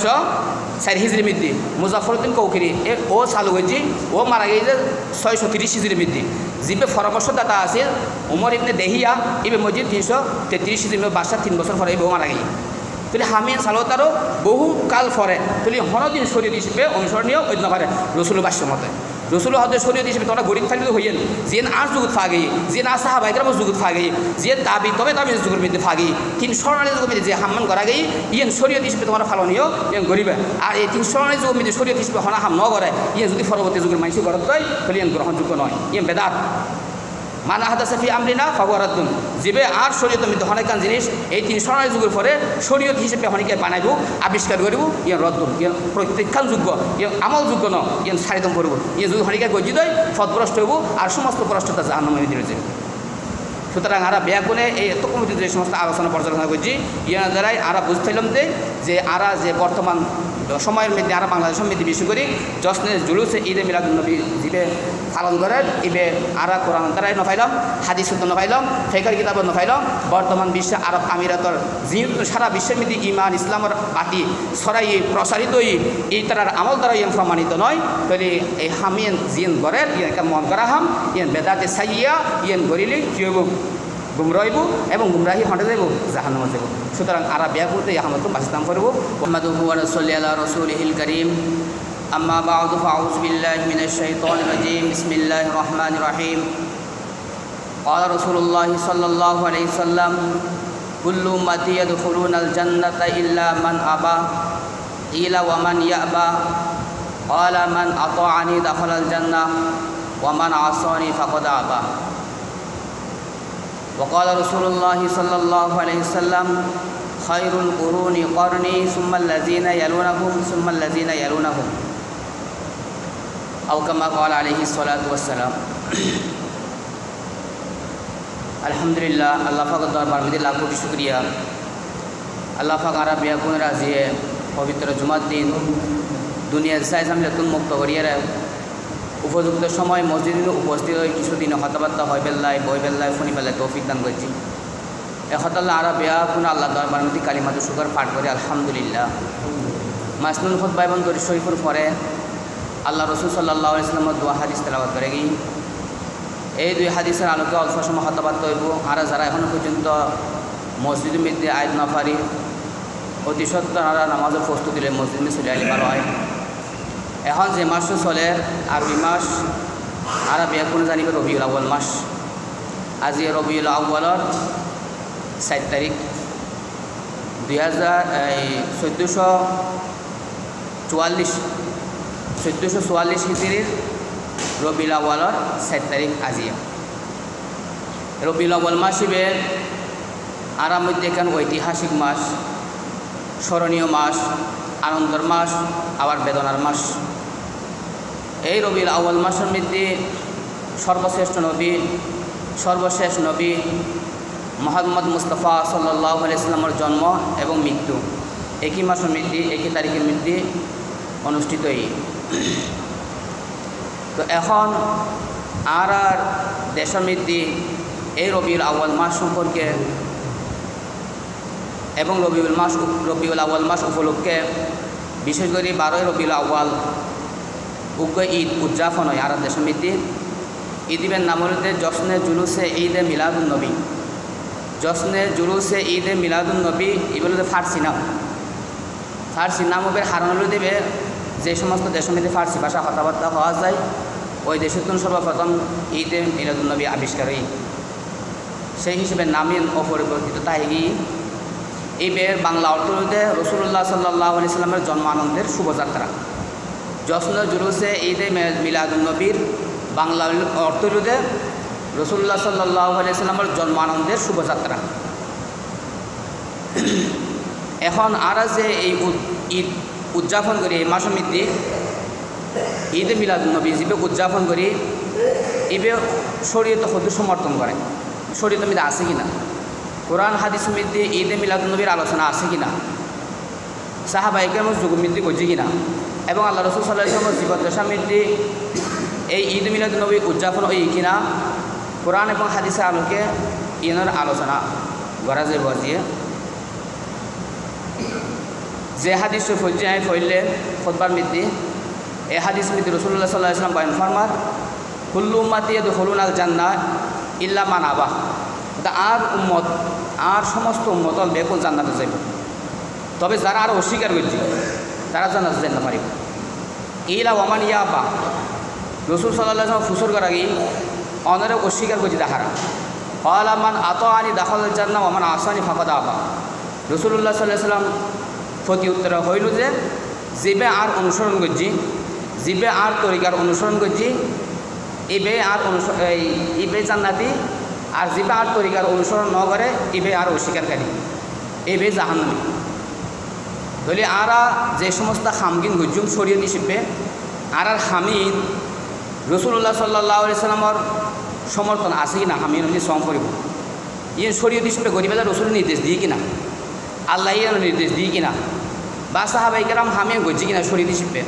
604 হিজরি মধ্যে মুজাফফরউদ্দিন কৌকিরি ও চালু হয়েছে ও মারা গেছে 630 হিজরি মধ্যে যিবে পরামর্শদাতা আছে উমর ইবনে দেহিয়া ইবে মসজিদ 333 হিজরি বাদশাহ 3 বছর পরে এও মারা গেছে তাহলে হামিয়ান সালতারও বহু কাল পরে তাহলে হনদিন শরীয়ত হিসেবে অনুসরণীয় অন্য করে রসুল বাস্য মতে রসুল হদের শরীয়ত হিসেবে তোমরা গরিব থাকলে হইয়েন যে আর যুগত ফাগে যে না সাহাবাইকরাম যুগত ফাগে যে দাবি তবে দাবি যুগের মধ্যে ফাগে 300 যুগের মধ্যে যে হাম্মান করা গেই ইয়েন শরীয়ত হিসেবে তোমরা ফালনীয় ইয়েন গরিবে আর এই 300 যুগের মধ্যে শরীয়ত হিসেবে হনা হাম ন করে ইয়ে যদি পরবর্তী যুগের মানুষ গরত দেয় তাহলে ইয়েন গ্রহণযোগ্য নয় ইয়েন বেদাত মান আহাদাসা ফি আমরিনা ফাহুয়া রাদ্দুন যিবে আর শরীয়তের মধ্যে অনেকান জিনিস এই 300 যুগের পরে শরীয়ত হিসেবে অনেকে বানাইব আবিষ্কার করব ইয়ে রদ্দুন ইয়ে প্রত্যেকখানযোগ্য ইয়ে আমলযোগ্য ন ইয়ে সারিদম করব ইয়ে যদি অনেকে গজি দেয় ফতভ্রষ্ট হইব আর সমস্ত ভ্রষ্টতা জাহান্নামে দিয়েছে সুতরাং আরা ব্যাকুনে এই এত কমিটি যে সমস্ত আলোচনা পর্যালোচনা করছি ইয়ার দ্বারাই আরা বুঝতেলাম যে আরা যে বর্তমান সময়ের মধ্যে আরা বাংলাদেশের মধ্যে বেশি করি জশ্নে জুলুসে ঈদে মিলাদুন্নবী যিবে পালন করেন ইবে আরা কোরআন দ্বারাই নফাইলাম হাদিস নফাইলাম ফেকার কিতাব নফাইলাম বর্তমান বিশ্বে আরব আমিরাতর যেহেতু সারা বিশ্বের মধ্যে ইমান ইসলামের বাতি ছড়াই প্রসারিত এই তার আমল দ্বারা ইয়েন প্রমাণিত নয় তাহলে এই হামিয়েন জিয়েন গড়ের ইয়েনকে মন করা হাম ইয়েন বেদাতে সাইয়া ইয়েন গড়িলে কি হইব গুমরাইব এবং গুমরাহি হটে যাইব জাহান্নামে যাব সুতরাং আরা বিয়া করতে আহমদ বাসিতাম করব মুহাম্মাদুহু ওয়া রাসূলুল্লাহি আলা রাসূলিহিল কারীম আম্মা বা'দু ফাউযু বিল্লাহি মিনাশ শাইতানির রাজীম বিসমিল্লাহির রহমানির রহিম ক্বালা রাসূলুল্লাহি সাল্লাল্লাহু আলাইহি ওয়াসাল্লাম কুল্লু উম্মতি ইয়াদখুলুনাল জান্নাতা ইল্লা মান আবা ইলা ওয়া মান ইয়াবা ক্বালা মান আতাআনি দাখালাল জান্নাহ ওয়া মান আসানি ফাকাদ আবা وقال رسول الله صلى الله عليه وسلم خير القرون قرني ثم الذين يلونهم ثم الذين يلونهم أو كما قال عليه الصلاة والسلام الحمد لله الله পাক দরবার মধ্যে লাখ কোটি শুকরিয়া আল্লাহ পাক আরা বিয়া কোন রাজিয়ে পবিত্র জুমার দিন দুনিয়ার সাইজ আমরা তুন মুক্ত করিয়া উপযুক্ত সময় মসজিদে উপস্থিত হয়ে কিছুদিন কথাবার্তা হয় বেল্লায় বই বেল্লায় ফোনি বেলায় তৌফিক দান করছি এখতাল্লাহ আরা বেয়া কোনো আল্লাহ দরবার মধ্যে কালিমাতু শুকর পাঠ করে আলহামদুলিল্লাহ মাসনুল খুতবা এবং দরুদ শরীফের পরে আল্লাহ রসুল সাল্লাল্লাহু আলাইহি ওয়াসাল্লামের দোয়া হাদিস তেলাওয়াত করে গই এই দুই হাদিসের আলোকে অল্প সময় কথাবার্তা হইব আর যারা এখনও পর্যন্ত মসজিদের মধ্যে আয়াত না পারি অতি সত্তর আরা নামাজের প্রস্তুতি দিলে মসজিদ মে চলে আলি ভালো হয় এখন যে মাস চলে আরবি মাস আরবি এখন জানিব রবিউল আউয়াল মাস আজি রবিউল আউয়ালর 7 তারিখ 1444 হিজরির রবিউল আউয়ালর 7 তারিখ আজি রবিউল আউয়াল মাস হিসেবে আরার মধ্যে এখান ঐতিহাসিক মাস স্মরণীয় মাস আনন্দের মাস আবার বেদনার মাস এই রবিউল আউয়াল মাসের মধ্যে সর্বশেষ নবী মুহাম্মদ মুস্তাফা সাল্লাল্লাহু আলাইহি ওয়াসাল্লামের জন্ম এবং মৃত্যু একই মাসের মধ্যে একই তারিখের মধ্যে অনুষ্ঠিত তো এখন আর দেশের মধ্যে এই রবিউল আউয়াল মাস সম্পর্কে এবং রবিউল আউয়াল মাস উপলক্ষে বিশেষ করে 12 রবিউল আউয়াল উগ্র ঈদ উদযাপন হয় আর দেশের মধ্যে ঈদের নাম হচ্ছে জশ্নে জুলুসে ঈদে মিলাদুন্নবী জশ্নে জুলুসে ঈদে মিলাদুন্নবী এগুলো ফার্সি নাম হবে হারানো দেবে যে সমস্ত দেশের মধ্যে ফার্সি ভাষা কথাবার্তা হওয়া যায় ওই দেশের সর্বপ্রথম ঈদে মিলাদুন্নবী আবিষ্কার হয় সেই হিসেবে নামের অপরিবর্তিত তাই এই বের বাংলা অর্থ হইতে রাসূলুল্লাহ সাল্লাল্লাহু আলাইহি ওয়াসাল্লামের জন্ম আনন্দের শুভযাত্রা জশ্নে জুলুসে ঈদে মিলাদুন্নবীর বাংলা অর্থ হইতে রাসূলুল্লাহ সাল্লাল্লাহু আলাইহি ওয়াসাল্লামের জন্ম আনন্দের শুভযাত্রা এখন আর যে এই ঈদ উদযাপন করি এই মাসের মধ্যে ঈদে মিলাদুন্নবী যেভাবে উদযাপন করি এবে শরীয়ত হতে সমর্থন করে শরীয়তের মধ্যে আছে কিনা কোরআন হাদিসের মধ্যে ঈদে মিলাদুন্নবীর আলোচনা আছে কিনা সাহাবায়ে কেরামের যুগের মধ্যে করছে কিনা এবং আল্লাহ রাসূল সাল্লাল্লাহু আলাইহি ওয়াসাল্লামের জীবদ্দশার মধ্যে এই ঈদ মিলাদুন্নবী উদযাপন হয় কিনা কোরআন এবং হাদিসের আলোকে ইনার আলোচনা করা যায় বাজিয়ে যে হাদিস ফৌজি আই ফইলে খুতবার মধ্যে এই হাদিস মধ্যে রাসূলুল্লাহ সাল্লাল্লাহু আলাইহি ওয়াসাল্লাম বয়ান ফরমার কুল্লু উম্মতি ইয়াদখুলুনাল জান্নাহ ইল্লা মান আবা, আর উম্মত আর সমস্ত উম্মত বেকুল জান্নাতে যাইব, তবে যারা আর অস্বীকার করছে তারা জান্নাতে যেতে পারিব। ইলা ওয়ামান ইয়াবা, রাসূল সাল্লাল্লাহু আলাইহি ওয়াসাল্লাম ফুসুর করা গিয়ে অনরে অস্বীকার করছে তাহারা ক্বালা মান আতাআনি দাখালাল জান্নাহ ওয়া মান আসানি ফাকাদ আবা। রাসূলুল্লাহ সাল্লাল্লাহু আলাইহি ওয়াসাল্লাম প্রতি উত্তর হইল যে জিবে আর অনুসরণ করছি, জিবে আর তরিকার অনুসরণ করছি, ইবে আর ইবে জান্নাতি, আর জিবে আর তরিকার অনুসরণ ন করে ইবে আর অস্বীকারী, ইবে জাহান্নামী। তাহলে আরা যে সমস্ত হামগিন গুজুম শরীয়ত হিসেবে আর হামিদ রাসূলুল্লাহ সাল্লাল্লাহু আলাইহি ওয়াসাল্লামের সমর্থন আছে কিনা, হামিদ উনি সম করিব ইয়ে শরীয়ত হিসেবে গরিবেলা রসুল নির্দেশ দিয়ে কিনা, আল্লাহ নির্দেশ দিয়ে কিনা, বা সাহাবাই কেরাম হামিয়ে গজি কিনা শরীয়ত হিসেবে,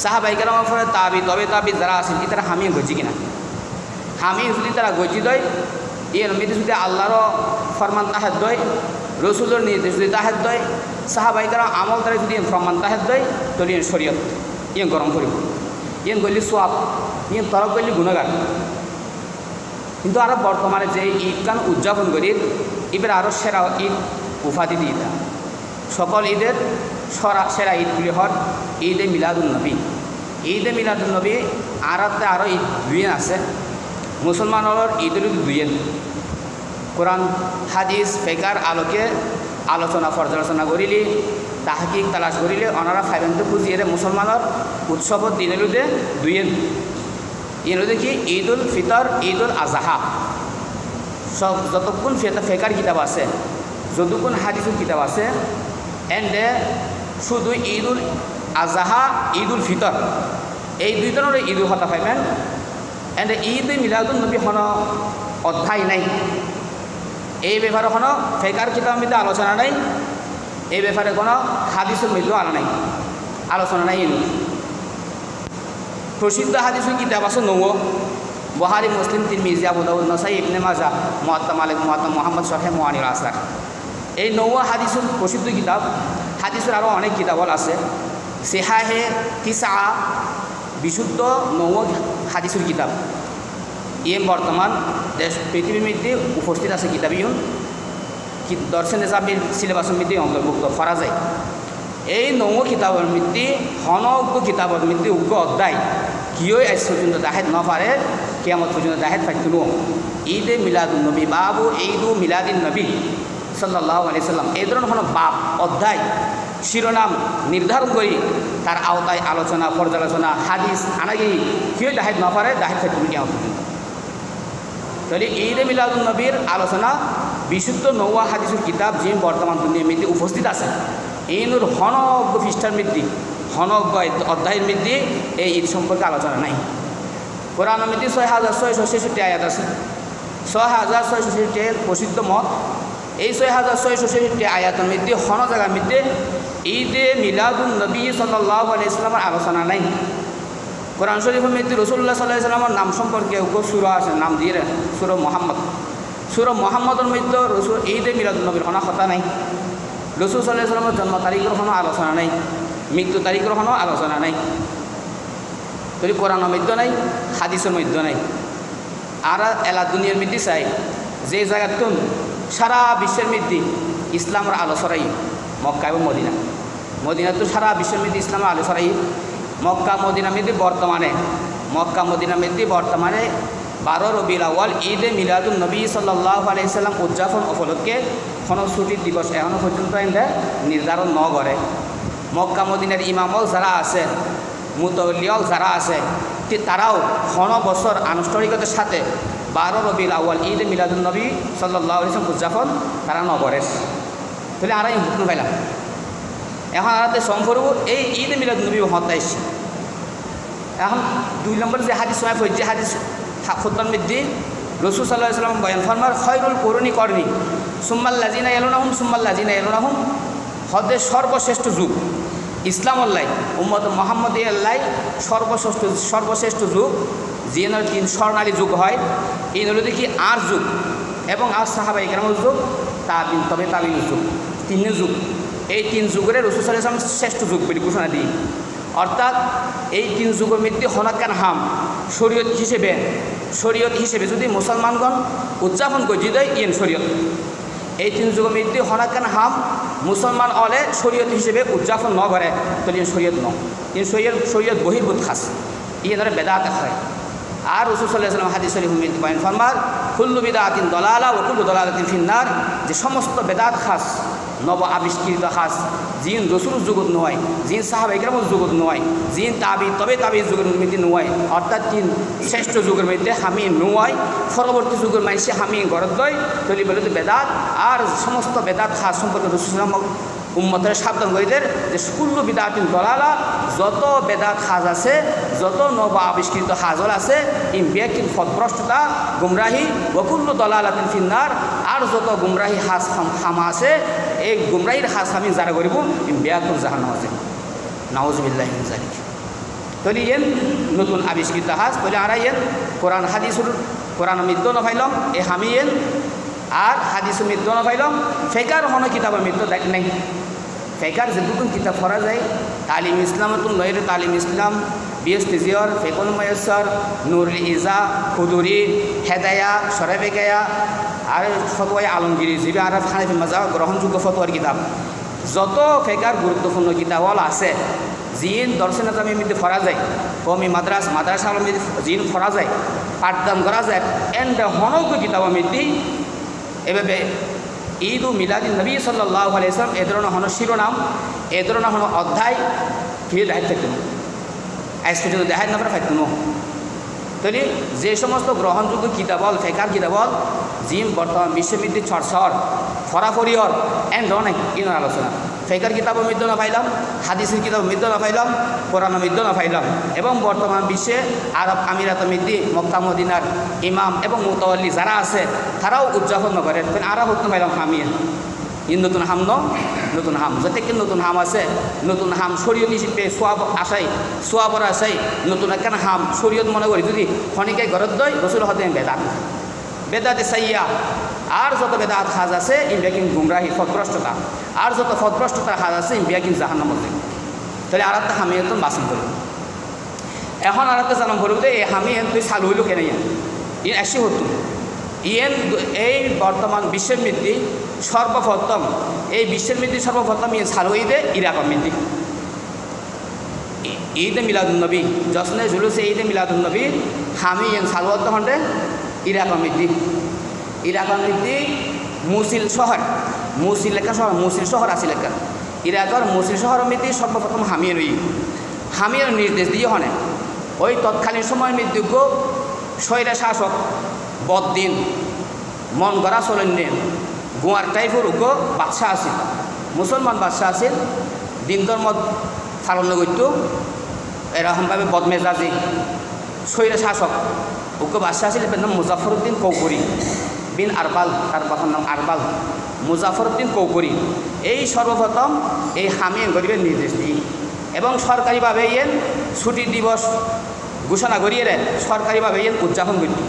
সাহাবাই কেরামের ফলে তাবি তবে তাবি যারা আছেন কি তারা হামিয়ে গজি কিনা, হামিয়ে যদি তারা গজি দেয় ইয়ের মধ্যে যদি আল্লাহরও ফরমান তাহেদ দেয়, রসুলের নির্দেশ যদি তাহেদ দেয়, সাহাবাই কেরাম আমল তারা যদি ফরমান তাহেদ দেয়, তো ইয়ে শরীয়ত ইয়ে গরম করিব, ইয়ে গলি সোয়াব, ইয়ে তরক গলি গুণগার। কিন্তু আরও বর্তমানে যে ঈদ গান উদযাপন করি এবার আরও সেরা ঈদ উপাধি দিয়ে দেয়, সকল ঈদের সেরা ঈদগুলি হল ঈদে মিলাদুন্নবী। ঈদে মিলাদুন্নবী আরাতে আরও ঈদ দুইয়েন আছে, মুসলমানের ঈদের দুইয়েন। কোরআন হাদিস ফেকার আলোকে আলোচনা পর্যালোচনা করিলে তাহকিক তালাশ করিলে ওনারা ফাইভেন্টে বুঝিয়ে মুসলমানের উৎসবর দিনের দুইয়েন। এর কি ঈদুল ফিতর, ঈদুল আজহা, সব যতক্ষণ ফেকার কিতাব আছে, যতক্ষণ হাদিসের কিতাব আছে, এন্ডে শুধু ঈদুল আজহা ঈদুল ফিতর এই দুই ধরনের ঈদুল হতা পাইবেন। এন্ডে ঈদ মিলাদুন্নবী হন অধ্যায় নাই, এই ব্যাপারে কোনো ফেকার কিতাবের মধ্যে আলোচনা নাই, এই ব্যাপারে কোনো হাদিসের মধ্যেও আলোচনা নাই। প্রসিদ্ধ হাদিসের কিতাব আছে নৌ, বুখারী, মুসলিম, তিরমিজি, আবু দাউদ, নাসাই, ইবনে মাজাহ, মুওয়াত্তা মালিক, মুওয়াত্তা মুহাম্মদ, শরহে মুআনিল আসরার। এই নৌ হাদিসের প্রসিদ্ধ কিতাব। হাদিসের আরও অনেক কিতাব আছে, সিহাহে তিসা, বিশুদ্ধ নৌ হাদিসের কিতাব। বর্তমান দেশ পৃথিবীর মধ্যে উপস্থিত আছে কিতাব, ইউন দর্শন হিসাবের সিলেবাসের মধ্যে অন্তর্ভুক্ত করা যায়। এই নৌ কিতাবের মধ্যে হনজ্ঞ কিতাবের মধ্যে উগ্র অধ্যায় কিয় আজ পর্যন্ত দাহেদ ন পারে, কিয়ামত পর্যন্ত দাহেদ পাইছিল। ঈদে মিলাদুন্নবী, বাবু ঈদু মিলাদিন নবী সাল্লাল্লাহু আলাইহি সাল্লাম, এই ধরনের কোনো বাপ অধ্যায় শিরোনাম নির্ধারণ করি তার আওতায় আলোচনা পর্যালোচনা হাদিস আনাগি কিয় দাহেদ ন পারে, দাহেদ পাইছিল কিয়ামত পর্যন্ত। তাহলে ঈদে মিলাদুন্নবীর আলোচনা বিশুদ্ধ নৌয়া হাদিসের কিতাব যে বর্তমান দুনিয়ার মধ্যে উপস্থিত আছে, এইনুর হনজ্ঞ পৃষ্ঠার মধ্যে হনজ্ঞ অধ্যায়ের মধ্যে এই ঈদ সম্পর্কে আলোচনা নাই। কোরআনের মধ্যে 6666 আয়াত আছে, 6666 প্রসিদ্ধ মত। এই 6666 আয়াতের মধ্যে হন জায়গার মধ্যে ঈদে মিলাদুন্নবী সাল্লাল্লাহু আলাইহি ওয়াসাল্লামের আলোচনা নাই। কোরআন শরীফের মধ্যে রাসূলুল্লাহ সাল্লাল্লাহু আলাইহি ওয়াসাল্লামের নাম সম্পর্কে সূরা আছে, নাম দিয়ে সূরা মুহাম্মদ। সূরা মুহাম্মদের মধ্যে রসুল ঈদে মিলাদুন্নবীর কোনো কথা নাই। রসুল সাল্লাল্লাহু আলাইহি ওয়াসাল্লামের জন্ম তারিখের কোনো আলোচনা নাই, মৃত্যু তারিখের কোনো আলোচনা নাই। যদি কোরআনের মধ্যে নাই, হাদিসের মধ্যে নাই। আর এলা দুনিয়ার মধ্যে চাই যে জায়গাত সারা বিশ্বের মধ্যে ইসলামের আলো ছড়াই মক্কা এবং মদিনা। মদিনা তো সারা বিশ্বের মধ্যে ইসলামের আলো ছড়াই। মক্কা মদিনার মধ্যে বর্তমানে 12 রবিউল আউয়াল ঈদে মিলাদুন্নবী সাল্লাল্লাহু আলাইহি ওয়াসাল্লাম উদযাপন উপলক্ষে কোনো ছুটির দিবস এখনও পর্যন্ত নির্ধারণ ন করে। মক্কা মদিনার ইমামল যারা আছে, মুতওয়াল্লিয়ল যারা আছে, তারাও কোনো বছর আনুষ্ঠানিকতার সাথে 12 রবিউল আউয়াল ঈদে মিলাদুন্নবী সাল্লাল্লাহু আলাইহি ওয়াসাল্লাম উদযাপন তারা ন করে। তাহলে আর হুকুম পাইলাম এখন আর সম্পর্ক এই ঈদে মিলাদুন্নবী হত্যা এসছে। এখন 2 নম্বর যে হাদিস সময় যে হাদিস খুতবার মধ্যে রাসূল সাল্লাল্লাহু আলাইহি ওয়াসাল্লাম বয়ান ফরমার খয়রুল কুরুনি করনি সুম্মাল্লাযিনা ইয়ালুনাহুম হদে সর্বশ্রেষ্ঠ যুগ ইসলাম আল্লাহ উম্মত মুহাম্মদী আল্লাহ সর্বশ্রেষ্ঠ যুগ জিনার 3 স্বর্ণালী যুগ হয়। এই হলো দেখি আর যুগ এবং আর সাহাবায়ে কেরামের যুগ, তাবিন যুগ, 3 যুগ। এই 3 যুগের রাসূল সাল্লাল্লাহু আলাইহি ওয়াসাল্লাম শ্রেষ্ঠ যুগ বলে ঘোষণা দিই। অর্থাৎ এই 3 যুগের মধ্যে হনাকান হাম শরীয়ত হিসেবে যদি মুসলমানগণ উদযাপন করে দেয় ইয়েন শরীয়ত। এই 3 যুগের মধ্যে হনাকান হাম মুসলমান অলে শরীয়ত হিসেবে উদযাপন ন করে তাহলে ইন শরীয়ত ন, ইন শরীয়ত বহির্ভূত খাস ইয়ে ধরে বেদাত হয়। আর রাসূল সাল্লাল্লাহু আলাইহি ওয়াসাল্লাম হাদিস শরীফ মধ্যে বয়ান ফরমার কুল্লু বিদআতিন দালালা ওয়া কুল্লু দালালাতিন ফিন্নার, যে সমস্ত বেদাত খাস নব আবিষ্কৃত খাস জিন রসুল যুগত নয়, জিন সাহাবা ইকরামের যুগত নয়, জিন তাবি যুগের মধ্যে নয়। অর্থাৎ 3 শ্রেষ্ঠ যুগের মধ্যে হামি নয়, পরবর্তী যুগের মানুষে হামি গরত দয় তলি বলে বেদাত। আর সমস্ত বেদাত খাস সম্পর্কে রাসূল উম্মতের সাবধান করিদের যে কুল্লু বিদআতিন দালালা, যত বেদাত খাজ আছে, যত নব আবিষ্কৃত হাজল আছে ইমবিয়াকিন ফদভ্রষ্টতা গুমরাহি ওয়া কুল্লু দালালাতিন ফিন্নার, আর যত গুমরাহি হাজ হামা আছে এই গুমরাহির হাজ আমি যারা করিব ইমবিয়াকুল জাহান্নাম আছে। নাউজুবিল্লাহি মিন যালিক। তলি ইয়েন নতুন আবিষ্কৃত হাজ বলে আর ইয়েন কোরআন হাদিসুর কোরআন মৃত্যু ন পাইলাম এই হামি ইয়েন আর হাদিসুর মৃত্যু ন পাইলাম ফেকার হন কিতাবের মৃত্যু দেখ নাই। ফেকার যেটুকুন কিতাব পড়া যায় তালিম ইসলামতুল নৈর তালিম ইসলাম বিএস তিজিয়র ফেকুল ময়সর নুরুল ইজা খুদুরি হেদায়া সরেবেগায়া আর ফতোয়া আলমগিরি জিবি আর হানাফি মাযহাব গ্রহণযোগ্য ফতোয়ার কিতাব যত ফেকার গুরুত্বপূর্ণ কিতাবল আছে জিন দর্শন আজমের মধ্যে পড়া যায়, কমি মাদ্রাসা আলমের জিন পড়া যায়, পাঠদান করা যায়, এন্ড হনক কিতাবের মধ্যে এভাবে ঈদ ও মিলাদুন নবী সাল্লাল্লাহু আলাইহি ওয়াসাল্লাম এ ধরনের হন শিরোনাম, এ ধরনের হন অধ্যায় ফিরে দেখা থাকতেন আজ পর্যন্ত দেখায় না পারা ফাইতেন। তাহলে যে সমস্ত গ্রহণযোগ্য কিতাবল ফেকার কিতাবল জিম বর্তমান বিশ্ববিদ্যালয় ছড়ছড় ফরাফরিয়র এন ধরনের ইনার আলোচনা ফেকার কিতাবের মধ্যে না পাইলাম, হাদিসের কিতাবের মধ্যে না পাইলাম, কোরআনের মধ্যে না পাইলাম। এবং বর্তমান বিশ্বে আরব আমিরাতের মধ্যে মক্কা মদিনার ইমাম এবং মুতাওয়াল্লি যারা আছে তারাও উদযাপন করে আরব হতে পাইলাম হামিয়ে ই নতুন হাম নতুন হাম যতকে নতুন হাম আছে, নতুন হাম শরীয়ত হিসেবে সোয়াবর আসাই নতুন একখান হাম শরীয়ত মনে করি যদি খনিকে ঘরত দয় রসুল হতে বেদাতে সাইয়া। আর যত বেদাত হাজ আছে ইমবিয়াকিন গুমরাহি ফদভ্রষ্টতা, আর যত ফদভ্রষ্টতার হাজ আছে ইমবিয়াকিন জাহান্নামের দিকে। তাহলে আর একটা হামিয়ে তো বাসন করব। এখন আর একটা জানাম বলব যে এই হামিয়ে তুই চালু হইল কেন ইয়ে আসি হতো ইয়েন এই বর্তমান বিশ্বের মধ্যে সর্বপ্রথম এই বিশ্বের মধ্যে সর্বপ্রথম ইয়ে চালু হয়ে দেয় ইরাকের মধ্যে ঈদে মিলাদুন্নবী জশ্নে জুলুসে ঈদে মিলাদুন্নবী হামি ইয়েন চালু হতে হন্ডে ইরাকের মধ্যে মুসিল শহর মুসিল শহর আছে লেখা ইরাকের মুসিল শহরের মধ্যে সর্বপ্রথম হামিয়ে রই হামিয়ের নির্দেশ দিয়ে হনে ওই তৎকালীন সময়ের মৃত্যুজ্ঞ স্বৈরা শাসক বদ্দিন মন গড়া চলন্যে গোয়ার টাইপের উগ্র বাদশাহ আছিল, মুসলমান বাদশাহ আছিল, দিন ধর্ম পালন করত এরকমভাবে বদমেজাজি স্বৈরা শাসক উগ্র বাদশাহ আছিল। এর নাম মুজাফরউদ্দিন কৌকরি বিন আরবাল, তার বাবার নাম আরবাল, মুজাফরউদ্দিন কৌকরি। এই সর্বপ্রথম এই হামিয়ে গরিবের নির্দেশ দিই এবং সরকারিভাবে ইয়েন ছুটি দিবস ঘোষণা করিয়ে সরকারিভাবে ইয়েন উদযাপন করত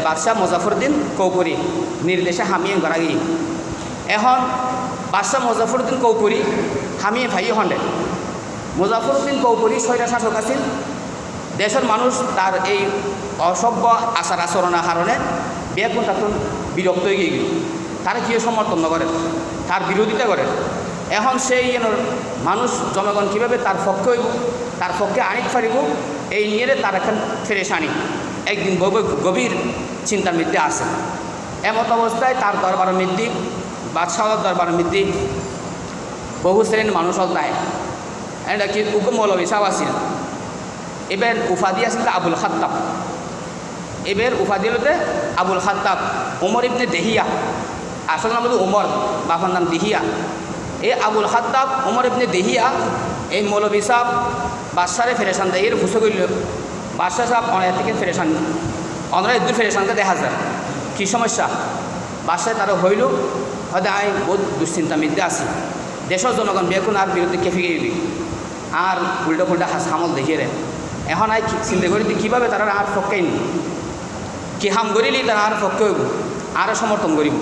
বাদশাহ মুজাফরউদ্দিন কৌকরি নির্দেশে হামিয়ে করা গিয়ে। এখন বাদশাহ মুজাফরউদ্দিন কৌকরি হামিয়ে ভাই হন্ডে মুজাফরউদ্দিন কৌকরি স্বৈরা শাসক আছিল। দেশের মানুষ তার এই অসভ্য আচার আচরণের কারণে বেগুন তাতুন বিরক্ত হয়ে গিয়ে তারা কি সমর্থন করে, তার বিরোধিতা করে। এখন সেই মানুষ জনগণ কীভাবে তার পক্ষে হইব, তার পক্ষে আনিক পারিব এই নিয়ে তার এখন ফেরেশানি একদিন গভীর চিন্তার মধ্যে আসে। এমত অবস্থায় তার দরবারের মধ্যে বাদশাহর দরবারের মধ্যে বহু শ্রেণীর মানুষ দেয় এটা কি উকুম মৌলভী সাহেব আছিল। এবার উপাধি আছিল আবুল খাত্তাব, এবার উপাধি হলতে আবুল খাত্তাব উমর ইবনে দেহিয়া, আসল নাম হল উমর, বাবার নাম দেহিয়া। এই আবুল খাত্তাব উমর ইবনে দেহিয়া এই মৌলভী সাহেব বাদশারে ফেরেশান দেয় এর ঘুষে করল। বাদশাহ সাহেব অনেক থেকে ফেরেশান অনেক দূর ফেরেশানকে দেখা যায় কী সমস্যা বাদশায় তারা হইল হয়তো আমি বহুত দুশ্চিন্তা মধ্যে আছি, দেশের জনগণ বেকুন আর বিরুদ্ধে কেফে গেবি আর উল্টো ফুল্টা হামল দেখিয়ে রে। এখন আই চিন্তা করি কীভাবে তারা আর পক্ষেই নি কি হাম করিলি তারা আর পক্ষে হইব আরও সমর্থন করিব।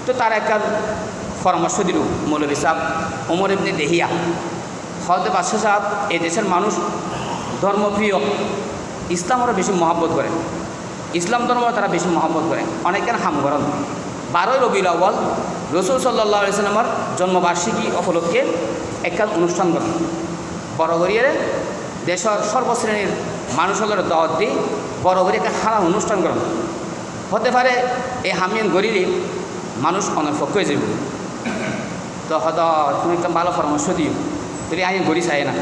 তো তার একটা পরামর্শ দিল মৌলভী সাহেব ওমর ইবনে দেহিয়া। হযরত বাদশাহ সাহেব এই দেশের মানুষ ধর্মপ্রিয়, ইসলামেরও বেশি মহব্বত করে, ইসলাম ধর্ম তারা বেশি মহব্বত করে, অনেকের হাম করেন। 12 রবিউল আউয়াল রাসূল সাল্লাল্লাহু আলাইহি সাল্লামের জন্মবার্ষিকী উপলক্ষে একটা অনুষ্ঠান করেন। বড় করিয়ে দেশের সর্বশ্রেণীর মানুষের দাওয়াত দিয়ে বড় করে একটা খানা অনুষ্ঠান করেন। হতে পারে এই হামিয়ান গরিলে মানুষ অনর্পক্ষ হয়ে যাবে, তো হয়তো তুমি একটা ভালো পরামর্শ দিও, তাহলে আমি গড়ি চাই না।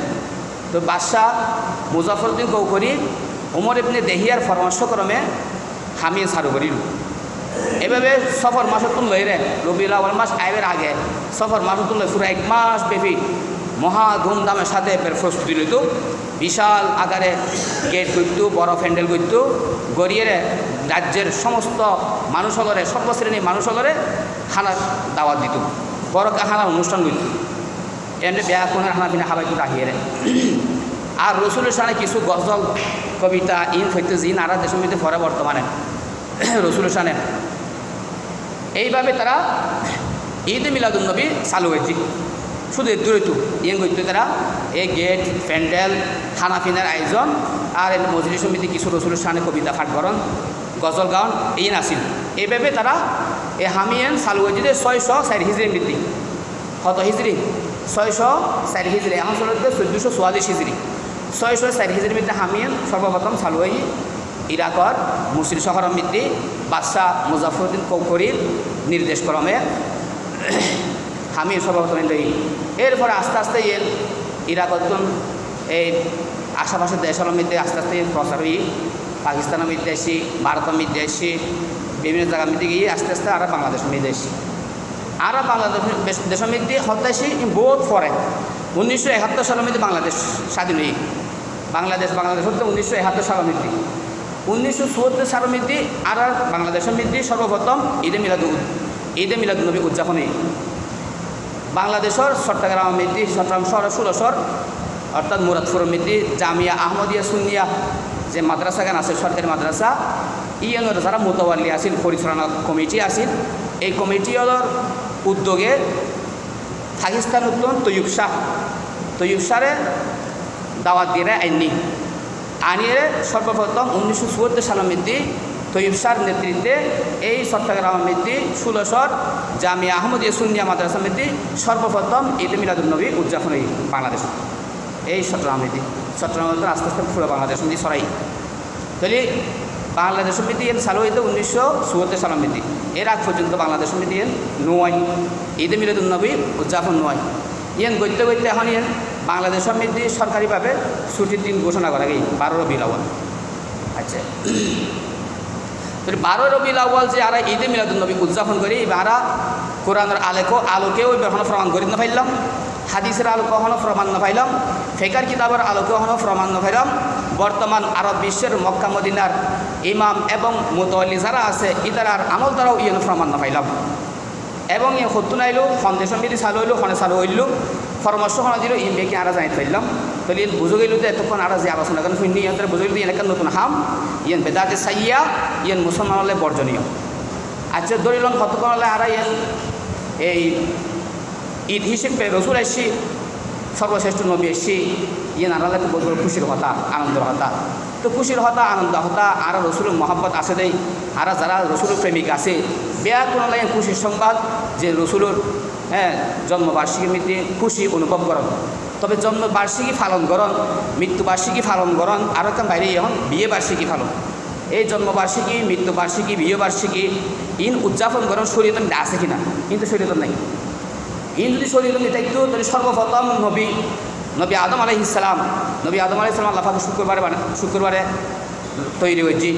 তো বাদশাহ মুজাফরউদ্দিন কৌকরি ওমর ইবনে দেহিয়ার পরামর্শক্রমে হামিয়ান চালু করিল। এভাবে সফর মাসতুল লইরে রবিউল আউয়াল মাস আইবের আগে সফর মাসতুল লই পুরো 1 মাস ব্যাপী মহা ধুমধামের সাথে প্রস্তুতি লইত। বিশাল আকারে গেট করত, বড় প্যান্ডেল করত, গড়িয়ে রাজ্যের সমস্ত মানুষলরে সর্বশ্রেণীর মানুষলরে খানা দাওয়াত দিত, বড় খানা অনুষ্ঠান করত। এমনি বেয়া কোনের খানা পিনা খাবাই রাখিয়ে আর রসুলের সামনে কিছু গজল কবিতা ইন হইতে জিন আর দেশের মধ্যে পরে বর্তমানে রসুলের সামনে এইভাবে তারা ঈদে মিলাদুন্নবী চালু হয়েছে। শুধু এর দূরে ইয়ে করতো তারা এই গেট প্যান্ডেল খানা পিনার আয়োজন আর এই মজলিস সমিতি কিছু রসুলের সামনে কবিতা পাঠ করন, গজল গান এই নাছিল। এইভাবে তারা এই হামিয়ান চালু হয়েছে যে 604 হিজরি মৃত্যু। কত হিজরি? 604 হিজরি। এখন চলতে 1444 হিজরি। 604 হিজরি মৃত্যু হামিয়ান সর্বপ্রথম চালু হয়ে ইরাকর মুসির শহরের মধ্যে বাদশাহ মুজাফরউদ্দিন কৌকরির নির্দেশক্রমে হামিয়ান সর্বপ্রথম এরপরে আস্তে আস্তে ইরাকত এই আশেপাশের দেশের মধ্যে আস্তে আস্তে প্রচার হয়ে পাকিস্তানের মধ্যে আসি, ভারতের মধ্যে আসি, বিভিন্ন জায়গার মধ্যে গিয়ে আস্তে আস্তে আর বাংলাদেশের মধ্যে আসি। আর বাংলাদেশ দেশের মধ্যে হতে আসি বহুত পরে 1971 সালের মধ্যে বাংলাদেশ স্বাধীন হয়ে বাংলাদেশ হতে 1971 সালের মধ্যে 1974 সালের মধ্যে আর বাংলাদেশের মধ্যে সর্বপ্রথম ঈদে মিলাদুন্নবী উদযাপন হয়ে বাংলাদেশের চট্টগ্রামের মধ্যে চট্টগ্রাম শহরের 16 অর্থাৎ মুরাদপুরের মধ্যে জামিয়া আহমদিয়া সুন্নিয়া যে মাদ্রাসাগান আছে সরকারি মাদ্রাসা ইয়ানোর যারা মোতাওয়াল্লি আসিল পরিচালনা কমিটি আসিল, এই কমিটির উদ্যোগে পাকিস্তান উত্তর তৈয়ব শাহরে দাওয়াত দিয়ে আনিয়ে সর্বপ্রথম 1974 সালের মধ্যে তৈয়ব শাহর নেতৃত্বে এই চট্টগ্রামের মধ্যে 16 জামিয়া আহমদিয়া সুন্নিয়া মাদ্রাসার মধ্যে সর্বপ্রথম ঈদে মিলাদুন্নবী উদযাপন হয় বাংলাদেশ। এই চট্টগ্রামের মধ্যে আস্তে আস্তে পুরো বাংলাদেশের মধ্যে ছড়াই। তাহলে বাংলাদেশের মধ্যে চালু হইতে 1974 সালের মধ্যে। এর আগ পর্যন্ত বাংলাদেশের মধ্যে নয় ঈদে মিলাদুন্নবী উদযাপন নয়। গইতে এখন বাংলাদেশের মধ্যে সরকারিভাবে ছুটির দিন ঘোষণা করা গেই 12 রবিউল আউয়াল। আচ্ছা, তাহলে 12 রবিউল আউয়াল যে আর ঈদে মিলাদুন্নবী উদযাপন করি আর কোরআনের আলোকেও এখনো প্রমাণ করি না পাইলাম, হাদিসের আলোকে এখনো প্রমাণ না পাইলাম, ফিকহের কিতাবের আলোকে এখনো প্রমাণ না পাইলাম। বর্তমান আরব বিশ্বের মক্কা মদিনার ইমাম এবং মুতাওয়াল্লি যারা আছে ইতারার আমল দ্বারাও ইয়েন প্রমাণ না পাইলাম। এবং ইয়ে সত্তু নাইলো ফাউন্ডেশন মিলি চালু হইলো ফোনে চালু হইল পরামর্শ শোনা দিল ইন বেকি আর জানিয়ে পাইলাম। তাহলে বুঝে গেল যে এতক্ষণ আর যে আলোচনা করেন শুনি ইহঁতে বুঝে গেল একটা নতুন হাম ইয়েন বেদাতে চাইয়া ইয়েন মুসলমান হলে বর্জনীয়। আচ্ছা ধরিলাম কতক্ষণ হলে আর এই ঈদ হিসেবে রসুল আসছি সর্বশ্রেষ্ঠ নবী আসছি ইয়ে নারালে তো বলবো খুশির হতা আনন্দের হতা। তো খুশির হতা আনন্দ হতা আর রসুলের মহব্বত আছে দেয় আর যারা রসুলের প্রেমিক আছে বেয়া কোনো লাগে খুশির সংবাদ যে রসুলের জন্মবার্ষিকীর মধ্যে খুশি অনুভব করেন। তবে জন্মবার্ষিকী পালন করেন, মৃত্যুবার্ষিকী পালন করেন আর একটা বাইরে এখন বিয়ে বার্ষিকী পালন। এই জন্মবার্ষিকী, মৃত্যুবার্ষিকী, বিয়ে বার্ষিকী ইন উদযাপন করেন শরীয়তের মধ্যে আছে কিনা? কিন্তু শরীয়তের নাই। ইন যদি শরীয়তের মধ্যে থাকতো তাহলে সর্বপ্রথম নবী আদম আলাইহিস সালাম আল্লাহ পাক শুক্রবারে তৈরি হয়েছি,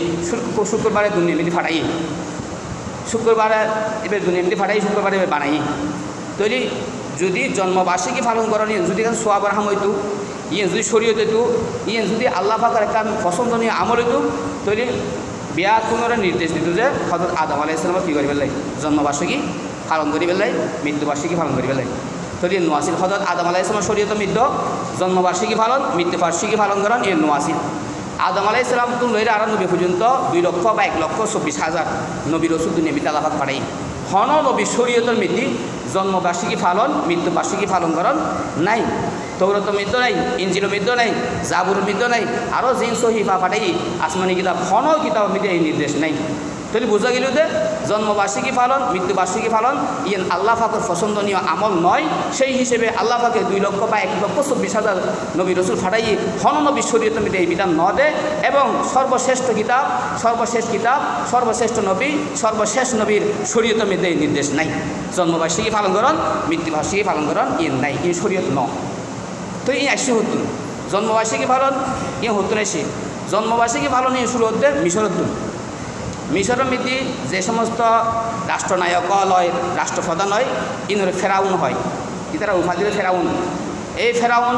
শুক্রবারে দুনিয়া মিলি ফাটাই, শুক্রবারে এবার দুনিয়া মিলি ফাটাই, শুক্রবারে এবার বানাই। তৈরি যদি জন্মবার্ষিকী পালন করেন যদি এখানে সোয়াবার হাম হইতো, যদি শরীয়ত হইতো, যদি আল্লাহ পাকের একটা পছন্দনীয় আমল হইতো, তৈরি বিয়া কোনোরা নির্দেশ দিত যে হযরত আদম আলাইহিস সালামের কী করি পেলাই জন্মবার্ষিকী পালন করি পেলাই, মৃত্যুবার্ষিকী পালন করি পেলাই। তৈরি নোয়াসিল হযরত আদম আলাইহিস সালামের শরীয়ত মৃত্যু জন্মবার্ষিকী পালন, মৃত্যুবার্ষিকী পালন করেন এর নোয়াসিল। আদম আলাইহিস সালাম তো লইরা আর নবী পর্যন্ত 2 লক্ষ বা 1,24,000 নবী রসুল দুনিয়া মিথ্যা আল্লাহ পাক পাঠাই। হন নবী শরীয়তের মৃত্যু জন্মবার্ষিকী পালন মৃত্যুবার্ষিকী পালন করেন নাই। তৌরত মৃত্যু নাই, ইঞ্জিল মৃত্যু নাই, জাবুর মৃত্যু নাই, আরও জিন সহিফা পাঠাই আসমানি কিতাব হন কিতাব মৃত্যু এই নির্দেশ নাই। তাহলে বোঝা গেল যে জন্মবার্ষিকী পালন মৃত্যুবার্ষিকী পালন ইয়েন আল্লাহ পাকের পছন্দনীয় আমল নয়। সেই হিসেবে আল্লাহ পাকে 2 লক্ষ বা 1,24,000 নবী রসুল ফাটাই হন নবী শরীয়ত মধ্যে এই বিধান ন দেয় এবং সর্বশ্রেষ্ঠ কিতাব সর্বশ্রেষ্ঠ নবী সর্বশেষ নবীর শরীয়ত মধ্যে এই নির্দেশ নাই। জন্মবার্ষিকী পালন করেন মৃত্যুবার্ষিকী পালন করেন ইয়েন নাই, ইয়ে শরীয়ত ন। তো এই আসছে হতুন জন্মবার্ষিকী পালন ইয়ে হতুন আসে জন্মবার্ষিকী পালন ইয়ে শুরু হতে মিশরতুন। মিশরের মধ্যে যে সমস্ত রাষ্ট্রনায়ক লয় রাষ্ট্রপ্রধান হয় ইনরে ফেরাউন হয়, ইতারা উপাধিরে ফেরাউন। এই ফেরাউন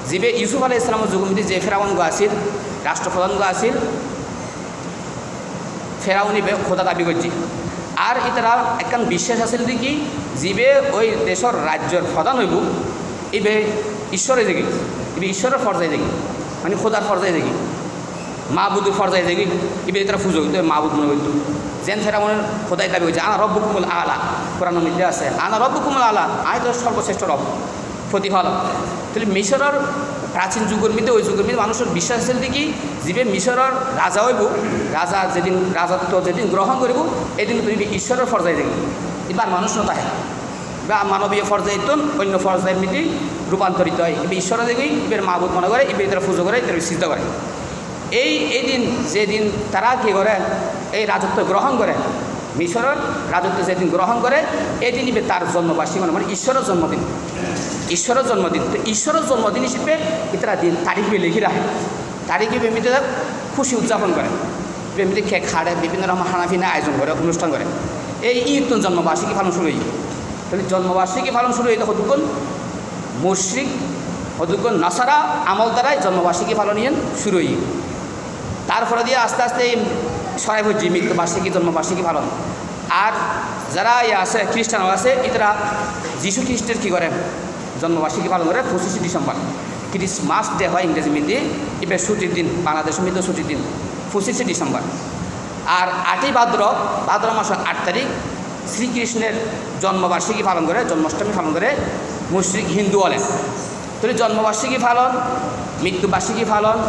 যিবে ইউসুফ আলাইহিস সালামের যুগের মধ্যে যে ফেরাউনগো আসিল রাষ্ট্রপ্রধানগো আসিল ফেরাউনি খোদা দাবি করছি। আর ইতারা একখান বিশ্বাস আছিল দেখি যিবে ওই দেশের রাজ্যের প্রধান হইব ইবে ঈশ্বরে দেখি, ইবে ঈশ্বরের পর্যায়ে দেখি মানে খোদার পর্যায়ে দেখি মাহবুদুর ফরজাই দেখি ইবে তারা পুজো হইতো মাহবুদ মনে হইতো। যেন ফেরাউনের খোদাই দাবি হয়েছে আনা রব্বুকুমুল আলা, কোরআনের মধ্যে আছে আনা রব্বুকুমুল আলা, আয় তো সর্বশ্রেষ্ঠ রব প্রতিফল। তাহলে মিশরের প্রাচীন যুগের মধ্যে ওই যুগের মধ্যে মানুষের বিশ্বাস আছে দেখি যিবে মিশরের রাজা হইব রাজা যেদিন রাজত্ব যেদিন গ্রহণ করিব এদিন তুমি ঈশ্বরের ফরজাই দেখি এবার মানুষ নতাহে বা মানবীয় পর্যায়ে অন্য পর্যায়ের মধ্যে রূপান্তরিত হয়। এবার ঈশ্বর দেখি এবার মাহবুদ মনে করে এবার তারা পুজো করে তারা সিদ্ধ করে। এই দিন যেদিন তারা কী করে এই রাজত্ব গ্রহণ করে মিশরের রাজত্ব যেদিন গ্রহণ করে এই দিন ইবে তার জন্মবার্ষিকী মানে ঈশ্বরের জন্মদিন। ঈশ্বরের জন্মদিন তো ঈশ্বরের জন্মদিন হিসেবে তারা দিন তারিখে লিখে রাখে, তারিখে এমনিতে খুশি উদযাপন করে, এমনিতে কেক খাড়ে বিভিন্ন রকম খানাপিনা আয়োজন করে অনুষ্ঠান করে। এই ঈদ জন্মবার্ষিকী পালন শুরু হই। তাহলে জন্মবার্ষিকী পালন শুরু হইতে কতক্ষণ মুশরিক কতক্ষণ নাসারা আমল দ্বারাই জন্মবার্ষিকী পালন ইয়েন শুরু হই। তারপরে দিয়ে আস্তে আস্তে সরাই হচ্ছে মৃত্যুবার্ষিকী জন্মবার্ষিকী পালন। আর যারা আছে খ্রিস্টান আছে এরা যীশু খ্রিস্টের কী করে জন্মবার্ষিকী পালন করে 25শে ডিসেম্বর ক্রিসমাস ডে হয় ইংরেজি মধ্যে, এবার ছুটির দিন বাংলাদেশের মধ্যে ছুটির দিন 25শে ডিসেম্বর। আর 8ই ভাদ্র মাসের 8 তারিখ শ্রীকৃষ্ণের জন্মবার্ষিকী পালন করে জন্মাষ্টমী পালন করে মুশরিক হিন্দু বলেন। তাহলে জন্মবার্ষিকী পালন মৃত্যুবার্ষিকী পালন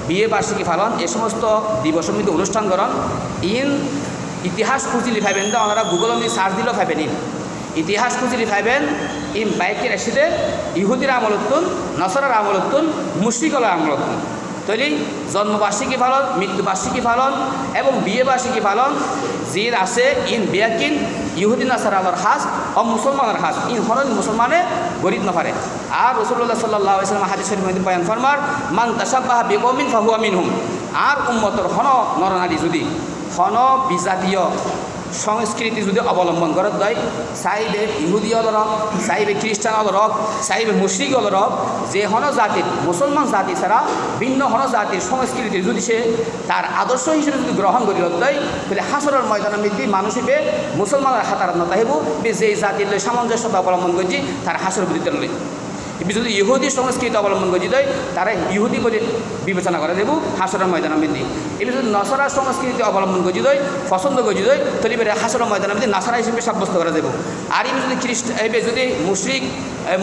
বিয়ে বার্ষিকী পালন এ সমস্ত দিবসের মধ্যে অনুষ্ঠান করেন ইতিহাস খুঁজিলি পাইবেন তো ওনারা গুগল মধ্যে সার্চ দিলেও পাইবেন ইতিহাস খুঁজিলি পাইবেন বাইকের এসিতে ইহুদির আমলতুন নসরার আমলতুন মুশরিকলের আমলতুন। তাহলে জন্মবার্ষিকী পালন মৃত্যুবার্ষিকী পালন এবং বিয়ে বার্ষিকী পালন জির আছে বেয়াকিন ইহুদি নাসারার হাজ ও মুসলমানের হাজ হন মুসলমানে গরিব না পারে। আর রাসূলুল্লাহ সাল্লাল্লাহু আলাইহি ওয়াসাল্লাম হাদিসের মধ্যে বয়ান ফরমার মান তাশাব্বাহা বিকওমিন ফাহুয়া মিনহুম। আর উম্মতর হন নরনারী যদি হন বিজাতীয় সংস্কৃতি যদি অবলম্বন করে দেয় চাইবে ইহুদি হল রক চাইবে খ্রিস্টান হল রক চাইবে মুশরিক হল রক যে হন জাতির মুসলমান জাতি ছাড়া ভিন্ন হন জাতির সংস্কৃতি যদি সে তার আদর্শ হিসেবে যদি গ্রহণ করি দেয় তাহলে হাসরের ময়দানের মধ্যে মানুষ হিসেবে মুসলমানের হাতার না তাহিব যে জাতির সামঞ্জস্যতা অবলম্বন করছি তার হাসর বিরুদ্ধে লই। যদি ইহুদি সংস্কৃতি অবলম্বন করে দেয় তারা ইহুদি বলে বিবেচনা করে দেব হাসরের ময়দানের মধ্যে। এবার যদি নসরা সংস্কৃতি অবলম্বন করে দেয় পছন্দ করে দেয় তাহলে এবার হাসরের ময়দানের মধ্যে নাসারা হিসেবে সাব্যস্ত করে দেব। আর এবার যদি এবার যদি মুশরিক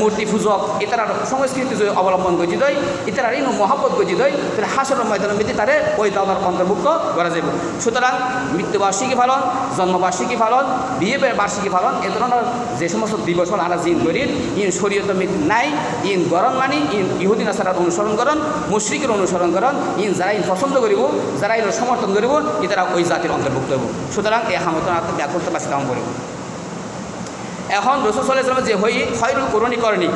মূর্তি পূজক ইতারা সংস্কৃতি যদি অবলম্বন করে দেয় ইতারা ইনু মহাব্বত করে দেয় তাহলে হাসরের ময়দানের মধ্যে তারা ওই দলের অন্তর্ভুক্ত করা যাব। সুতরাং মৃত্যুবার্ষিকী পালন জন্মবার্ষিকী পালন বিয়ে বার্ষিকী পালন এ ধরনের যে সমস্ত দিবস আমরা জিন করি ইন শরীয়ত নাই ইন গরম মানি ইন ইহুদি নাসারার অনুসরণ করেন মুশরিকের অনুসরণ করেন ইন যারা ইন পছন্দ করিব যারা ইন সমর্থন করিব ইতারা ওই জাতির অন্তর্ভুক্ত হব। সুতরাং এই হামতন ব্যাগ করতে পারছি কাম করিব। এখন রসুল সাল্লাল্লাহু আলাইহি ওয়াসাল্লাম যে হই খয়রুল কুরুনি করণী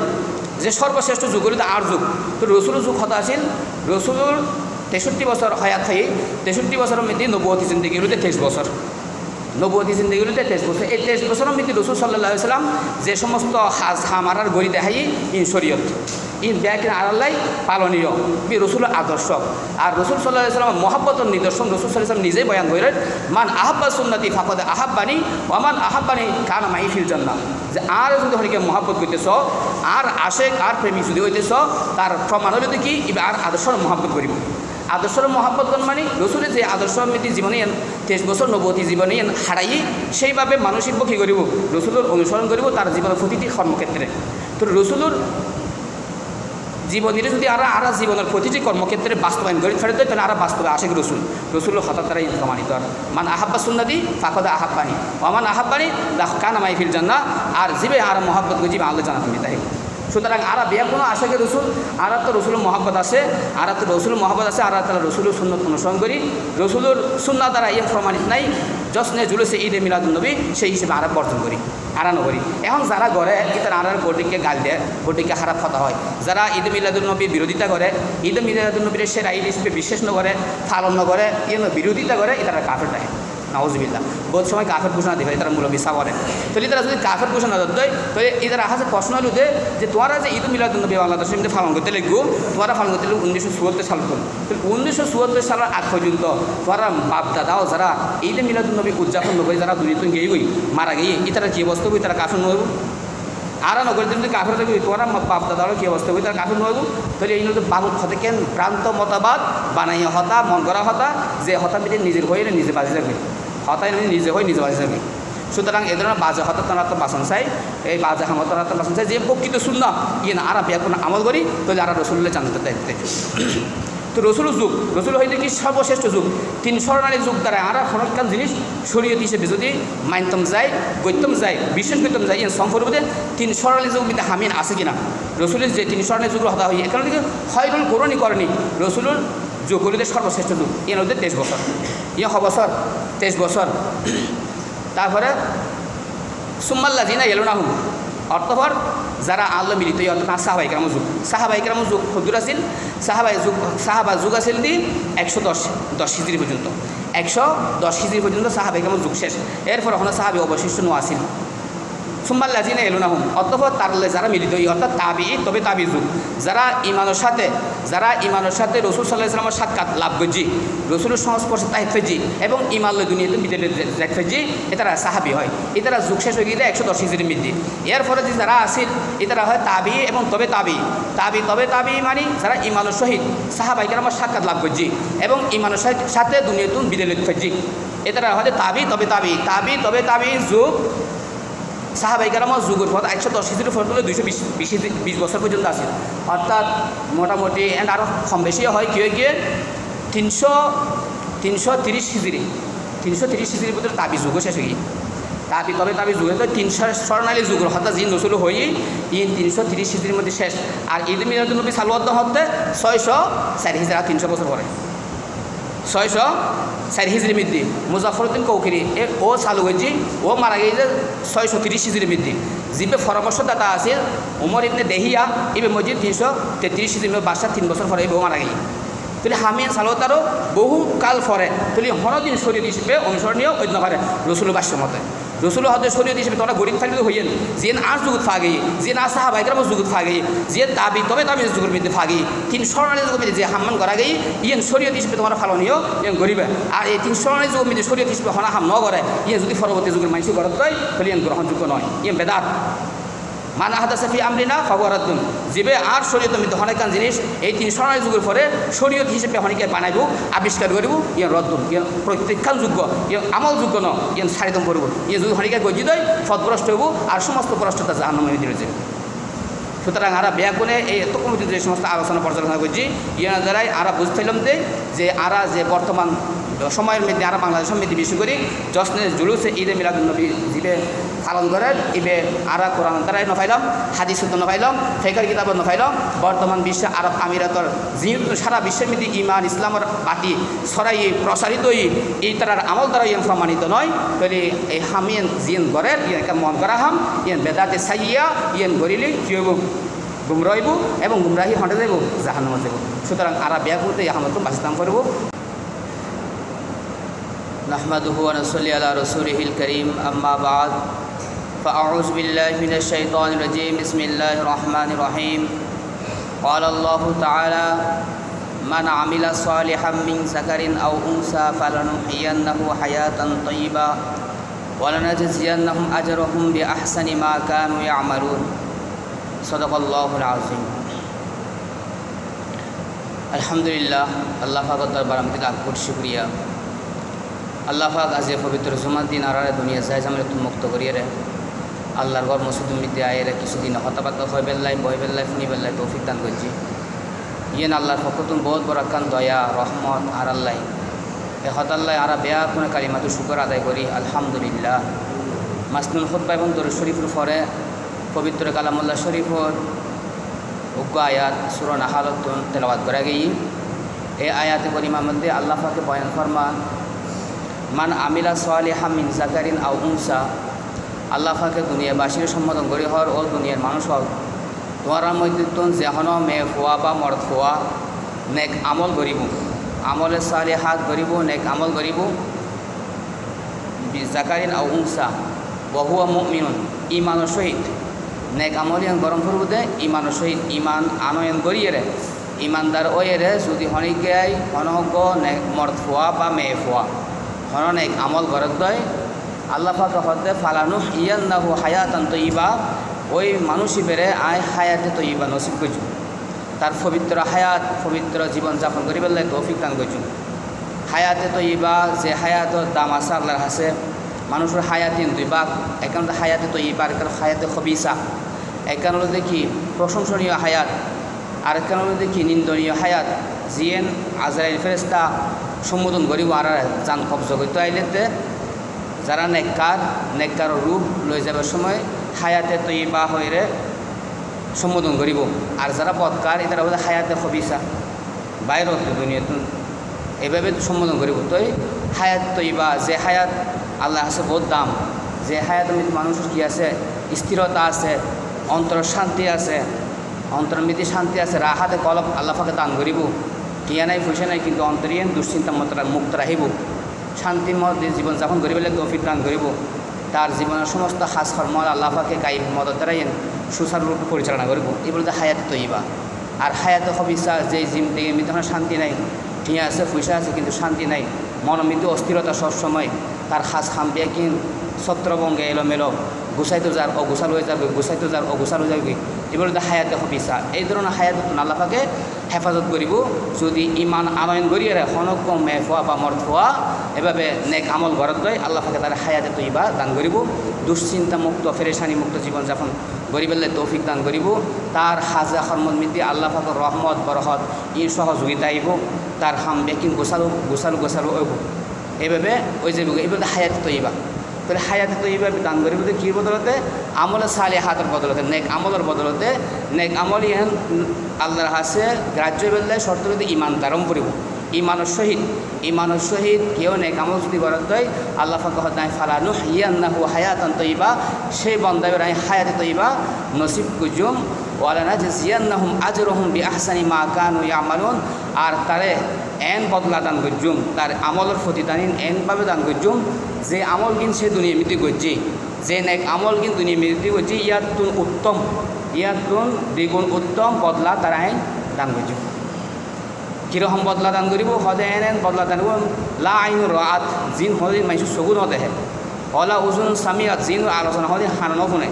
যে সর্বশ্রেষ্ঠ যুগ হল আর যুগ তো রসুলের যুগ হতা আছিল রসুলের 63 বছর হয়াত হয়ে 63 বছরের মধ্যে নবুয়তি জিন্দেগি হল 23 বছর নবুয়তি জিন্দেগি হল 23 বছর। এই 23 বছরের মধ্যে রসুল সাল্লাল্লাহু আলাইহি ওয়াসাল্লাম যে সমস্ত হামারার গড়ি দেখাই ইন শরীয়ত ইন ব্যাকের আড়াল্লাই পালনীয় বি রসুলের আদর্শ। আর রসুল সাল্লাল্লাহু আলাইহি ওয়াসাল্লাম মহাব্বতের নিদর্শন রসুল সাল্লাল্লাহু আলাইহি ওয়াসাল্লাম নিজেই বয়ান করেন মান আহাব্বা সুন্নতি ফাকাদ আহাব্বানি ওয়ামান আহাব্বানি কানা মাই ফিল জান্নাহ। যে আর যদি হরিকে মহাব্বত করতেছ আর আশেক আর প্রেমিক যদি হইতেছ তার প্রমাণ হইতে কি এবার আর আদর্শের মহাব্বত করিব। আদর্শের মহাব্বত মানে রসুলের যে আদর্শ নীতি জীবনে 23 বছর নবতী জীবনে হারাই সেইভাবে মানসিক কী করিব রসুলের অনুসরণ করিব তার জীবনের প্রতিটি কর্মক্ষেত্রে। তো রসুলের জীবনের যদি আর জীবনের প্রতিটি কর্মক্ষেত্রে বাস্তবায়ন করে ফেলে দেয় তাহলে আর বাস্তবে আসে রসুলের হঠাৎ তারা প্রমাণিত আর মান আহাব্বা সুন্নাতি ফাকদা আহাব্বানি ওমান আহাব্বানি কান আমাই ফিল জান্নাহ আর জীবে আর মহাব্বত জীবে আল্লাহ জানা তুমি তাই। সুতরাং আর বিয়া কোনো আশাকে রসুল আর তো রসুলের মহাব্বত আছে আর তো রসুলের মহাব্বত আছে আর তারা রসুলের সুন্নত অনুসরণ করি রসুলের সুন্নাহ দ্বারা ইয়ে প্রমাণিত নাই জশ্নে জুলুসে ঈদে মিলাদুন্নবী সেই হিসেবে আর বর্জন করি আরানো করি। এখন যারা ঘরে তারা আর ভোটিকে গাল দেয় ভোটিকে খারাপ কথা হয় যারা ঈদে মিলাদুন্নবীর বিরোধিতা করে ঈদে মিলাদুন্নবীর সেরা ঈদ হিসেবে বিশ্বাস নকরে পালন নকরে বিরোধিতা করে তারা কাফের দেয় নাউজুবিল্লাহ বহুত সময় কাফের ঘোষণা দেবে তারা মূল বিশ্বাস করে। তাহলে তারা যদি কাফের ঘোষণা দেয় তাহলে এদের আহাজে প্রশ্ন হলো যে তোমরা যে ঈদ মিলাদুন্নবী বাংলাদেশের মধ্যে পালন করতে লাগবো তোমরা পালন করতে লাগবে 1974 সাল পর্যন্ত। তাহলে 1974 সালের আগ পর্যন্ত তোমরা বাপ দাদাও যারা ঈদ মিলাদুন্নবী উদযাপন নকরে যারা দুনিয়াতে গিয়ে মারা গিয়ে তারা যে অবস্থা হই তারা কাফের নব আর নগরী যদি কাফের থাকবে তোমরা বাপ দাদারও কী অবস্থা হই তারা কাফের নব। তাহলে এই নতুন বাবুত হতে কেন ভ্রান্ত মতবাদ বানাইয়া হতা মন করা হতা যে হতা মিলে নিজের হয়ে নিজে বাজি থাকবে হতায় নিজে হয়ে নিজে বাজি থাকবে। সুতরাং এই ধরনের বাজে হঠাৎ তারা তো বাসন চাই এই বাজে হামত তারা তো বাসন চাই যে প্রকৃত শূন্য না আর বিয়া কোনো আমল করি তাহলে আর রসুল্লাহ জানতে দেখতে। তো রসুলের যুগ রসুল হইতে কি সর্বশ্রেষ্ঠ যুগ 3 স্বর্ণালীর যুগ দ্বারা আর হরকান জিনিস শরীয়ত হিসেবে যদি মানতম যায় গত্যম যায় বিশেষ গত্যম যায় সম্পর্কে 3 স্বর্ণালীর যুগ মধ্যে হামিন আছে কিনা রসুলের যে 3 স্বর্ণালীর যুগ হতা হয় এখানে থেকে হয়রুল করণী করেনি রসুলের যুগ হলিতে সর্বশ্রেষ্ঠ যুগ এর মধ্যে 23 বছর বছর 23 বছর। তারপরে সুম্মাল্লা জিনা এলো না হুম অর্থপর যারা আল্লাহ মিলিত অর্থাৎ সাহাবাইকরাম যুগ হদুর আসিল সাহাবা যুগ আসিল দি 110 হিজরি পর্যন্ত 110 হিজরি পর্যন্ত সাহাবাইকরাম যুগ শেষ। এরপর ওখানে সাহাবি অবশিষ্ট নো আসিল সুম্মাল্লা জিনা এলো না হুম অর্থপর তার যারা মিলিত অর্থাৎ তাবি তবে তাবি যুগ যারা ইমানের সাথে রসুল সাল্লাহ ইসলামের সাক্ষাৎ লাভ করছি রসুলের সংস্পর্শে তাই ফেজি এবং ইমাল্লা দুনিয়াতে বিদেলে দেখ ফেজি এটারা সাহাবি হয় এটারা যুগ শেষ হয়ে গিয়ে 110 হিজরি মৃদ্ধি। এরপরে যে যারা আসিল এটারা হয় তাবি এবং তবে তাবি মানে যারা ইমানের সহিত সাহাবাইকার আমার সাক্ষাৎ লাভ করছি এবং ইমানের সাথে দুনিয়াতে বিদেলে ফেজি এটারা হয় তাবি তবে তাবি যুগ সাহাবাইকারাম যুগের পর 110 হিজরি পর্যন্ত 220 বছর পর্যন্ত আছে অর্থাৎ মোটামুটি আরও কম বেশি হয় কী হয়ে গিয়ে 330 হিজরি পর্যন্ত তাবি যুগ শেষ হয়ে গিয়ে তাবি যুগে তো 300 স্বর্ণালী যুগের অর্থাৎ জিন রসুল হয়ে 330 হিজরির মধ্যে শেষ। আর ঈদ মিলাদুন্নবী সালওয়াত হতে 604 হিজরি 300 বছর পরে 604 হিজরি মৃদ্ধি মুজাফরউদ্দিন কৌকিরি ও চালু হয়েছি ও মারা গিয়েছে 630 হিজরি মৃদ্ধি জিবে পরামর্শদাতা আছে উমর ইবনে দেহিয়া ইবে মসজিদ 333 হিজরি বাদশাহ 3 বছর পরে ও মারা গিয়ে। তাহলে হামিয়ান সালতারও বহু কাল পরে তাহলে হরদিন শরীর হিসেবে অনুসরণীয় অন্য পারে রসুল বাস্য মতে রসুল হতে শরীর হিসেবে তোমরা গরিব থাকলে হইয়েন যে আর যুগত ফাগে যে না সাহাবাইকার যুগত ফাগে যে তাবি যুগের মধ্যে ফাগে 3 স্বর্ণালী যুগের মধ্যে যে হাম্মান করা গিয়ে শরীয়ত হিসেবে তোমরা ফালনীয় গরিবে আর এই 3 স্বর্ণালী যুগের মধ্যে শরীয়ত হিসেবে হনা হাম ন করে যদি পরবর্তী যুগের মানুষ করত হয় তাহলে গ্রহণযোগ্য নয় বেদাত মান আহাদাসা ফি আমরিনা ফাহুয়া রাদ্দুন জিবে আর শরীয়ত মধ্যে অনেক জিনিস এই 3 স্বর্ণালী যুগের পরে শরীয়ত হিসেবে অনেকে বানাইব আবিষ্কার করব রদ্দুন প্রত্যেকখান যোগ্য আমলযোগ্য ন সারিদম করব যদি অনেকে গজিত হয় সৎভ্রষ্ট হইব আর সমস্ত ভ্রষ্টতা জাহান্নামে দিয়েছে। সুতরাং আরা ব্যাকুনে এই এত কমিটি যে সমস্ত আলোচনা পর্যালোচনা করছি দ্বারাই আরা বুঝতেলাম যে আরা যে বর্তমান সময়ের মধ্যে আরা বাংলাদেশের মধ্যে বেশি করি জশ্নে জুলুসে ঈদে মিলাদুন্নবী জিবে পালন করেন ইবে আরা কোরআন দ্বারাই নফাইলাম হাদিস নফাইলাম ফেকার কিতাব নফাইলাম বর্তমান বিশ্বে আরব আমিরাতর যেহেতু সারা বিশ্বের মধ্যে ইমান ইসলামের বাতি ছড়াই প্রসারিত এই তারার আমল দ্বারা প্রমাণিত নয় তাহলে এই হামিয়ান জিন গড়ের মন করা হাম বেদাতে সাইয়া গড়িলে কী হইব গুমরাইব এবং গুমরাহি হটে যাইব জাহান্নামে যাব। সুতরাং আরা ব্যাগুতে আমরা বাঁচতাম করব। নাহমাদুহু ওয়া নুসাল্লি আলা রাসূলিহিল কারীম আম্মা বা'দ ফাআউযু বিল্লাহি মিনাশ শাইতানির রাজীম বিসমিল্লাহির রহমানির রহিম ক্বালা আল্লাহু তাআলা মান আমিলা সালিহাম মিন যাকারিন আও উনসা ফালানুহইয়ান্নাহু হায়াতান তাইয়্যিবা ওয়া লানাজজিয়ান্নাহুম আজরাহুম বিআহসানি মা কানু ইয়া'মালুন সাদাকাল্লাহুল আযীম। আলহামদুলিল্লাহ আল্লাহ পাক দরবার আমি লাখ কোটি শুকরিয়া। আল্লাহ পাক আজ পবিত্র জুমার দিন আর দুনিয়া যায় আমরা তুমি মুক্ত করিয়ে রে আল্লাহর ঘর মসজিদ মিদ্যে আয়ের কিছুদিন হতাপাত হয় বেল্লাই বয় বেল্লাই ফুনি বেল্লাই তৌফিক দান করছি। ইয়েন আল্লাহর ফকতুন বহুত বড় কান দয়া রহমত আর আল্লাহ এ হতাল্লাহ আর বেয়া কোনো কালিমাতু শুকর আদায় করি আলহামদুলিল্লাহ। মাসনুল খুতবা এবং দরুদ শরীফের পরে পবিত্র কালামুল্লাহ শরীফর উগ্র আয়াত সূরা নাহালত তেলাওয়াত করা গেই। এই আয়াতে করিমার মধ্যে আল্লাহ পাকে বয়ান ফরমান মান আমিলা সালিহাম মিন যাকারিন আও উনসা। আল্লাহ পাকে দুনিয়াবাসীর সম্বোধন করি হর ও দুনিয়ার মানুষ হল তোমার মধ্যে যেহন মেয়ে ফোয়া বা মর্দ ফোয়া নেক আমল করিব আমলে সালিহাত করিব নেক আমল করিব যাকারিন আও উনসা বহুয়া মুমিনুন ইমানের সহিত নেক আমলিয়ান গরম করব দে ইমানের সহিত ইমান আনয়ন করিয়ে রে ইমানদার ওয়ে রে যদি হনিকাই হনজ্ঞ নেক মর্দ ফোয়া বা মেয়ে ফোয়া হন নেক আমল গরত দয় আল্লাহ পাক হতে ফালানু ইয়ান্নাহু হায়াতান তয়্যিবা ওই মানুষই বেড়ে আয় হায়াতে তয়্যিবা নসিব করছু তার পবিত্র হায়াত পবিত্র জীবনযাপন করি বেলায় তৌফিক দান করছু। হায়াতে তয়্যিবা যে হায়াতর দাম আছে আল্লাহর হাসে মানুষের হায়াতিন দুই ভাগ একান্ত হায়াতে তয়্যিবা আর একান্ত হায়াতে খবিসা একান্ত দেখি প্রশংসনীয় হায়াত আর একান্ত দেখি নিন্দনীয় হায়াত জিয়েন আজরাইল ফেরেশতা সম্বোধন করিব আর জান কবজ করতে আইলেতে যারা নেককার রূপ লই যাবার সময় হায়াতে তয়্যিবা হয়ে সম্বোধন করিব আর যারা বদকার এটারা বলে হায়াতে খবিসা বাইরত দুনিয়াতে এভাবে সম্বোধন করিব। তো হায়াত তয়্যিবা যে হায়াত আল্লাহ আছে বহুত দাম যে হায়াতের মধ্যে মানুষের কী আছে স্থিরতা আছে অন্তর শান্তি আছে অন্তরের মধ্যে শান্তি আছে রাহাতে কলব আল্লাহ পাকে দান করিব কিয়া নাই পয়সা নাই কিন্তু অন্তরিয়ান দুশ্চিন্তা মুক্ত রাখিব শান্তির মধ্যে জীবনযাপন করিবেলে তৌফিক দান করিব তার জীবনের সমস্ত খাস কর্ম আল্লাহ পাকে গাইব মদত দ্বারাই সুচারুরূপে পরিচালনা করিব এই বলতে হায়াতে তয়্যিবা। আর হায়াতে খবিসা যে জিন্দগির মধ্যে শান্তি নাই ঠিয়া আছে পয়সা আছে কিন্তু শান্তি নাই মনের মধ্যে অস্থিরতা সবসময় তার খাস খাম্পিয়া কিন ছত্রভঙ্গে এলোমেলো গুছাইতে যার অগুছাল হয়ে যাবে গুছাইতে যার অগুছাল হয়ে যাবে এগুলো হায়াতে খবিসা। এই ধরনের হায়াত আল্লাহ পাকে হেফাজত করিব যদি ইমান আনয়ন করিয়ে হনক মেফোয়া বা মরফোয়া এভাবে নেক আমল ঘরত লয় আল্লাহ পাকে তার হায়াতে তয়্যিবা দান করিব দুশ্চিন্তা মুক্ত ফেরেশানি মুক্ত জীবনযাপন গরিবেলে তৌফিক দান করিব তার হাজা কর্মর মধ্যে আল্লাহ পাকের রহমত বরহত ই সহযোগিতা আইব তার হাম বেকিন গোছালো হইব এভাবে ওই যে এইভাবে হায়াতে তয়্যিবা। তাহলে হায়াতে তয়্যিবা দান করিব কী বদলতে আমলে সালিহাতের বদলতে নেক আমলের বদলতে নেক আমল ইহান আল্লাহর হাসে গ্রাহ্য বেলায় শর্ত যদি ইমান ধারণ করিব ইমানের সহিত কেউ নেক আমল যদি বরাদ দেয় আল্লাহ পাক হদায় ফালানু ইয়ান্নাহু হায়াতান তয়্যিবা সেই বন্দাবের আমি হায়াতে তয়্যিবা নসিব কুজুম ওয়ালানা যে জিয়ান্নাহুম আজরুহুম বিআহসানি মা কানু ইয়ামালুন আর তারে এন বদলা দান করজুম তার আমলের প্রতিদানিন এনভাবে দান করজুম যে আমল কিন সে দুনিয়া মিতি করছি যে নেক আমল কিন দুনিয়া মিতি করছি ইয়াতুন দ্বিগুণ উত্তম বদলা তারা আইন দান করজুম। কীরকম বদলা দান করিব সদে এন বদলা দান করব লা আইন রাত জিন হদিন মানুষ চকু নদেহে হলা উজুন সামিয়াত জিন আলোচনা হদিন হানো শুনে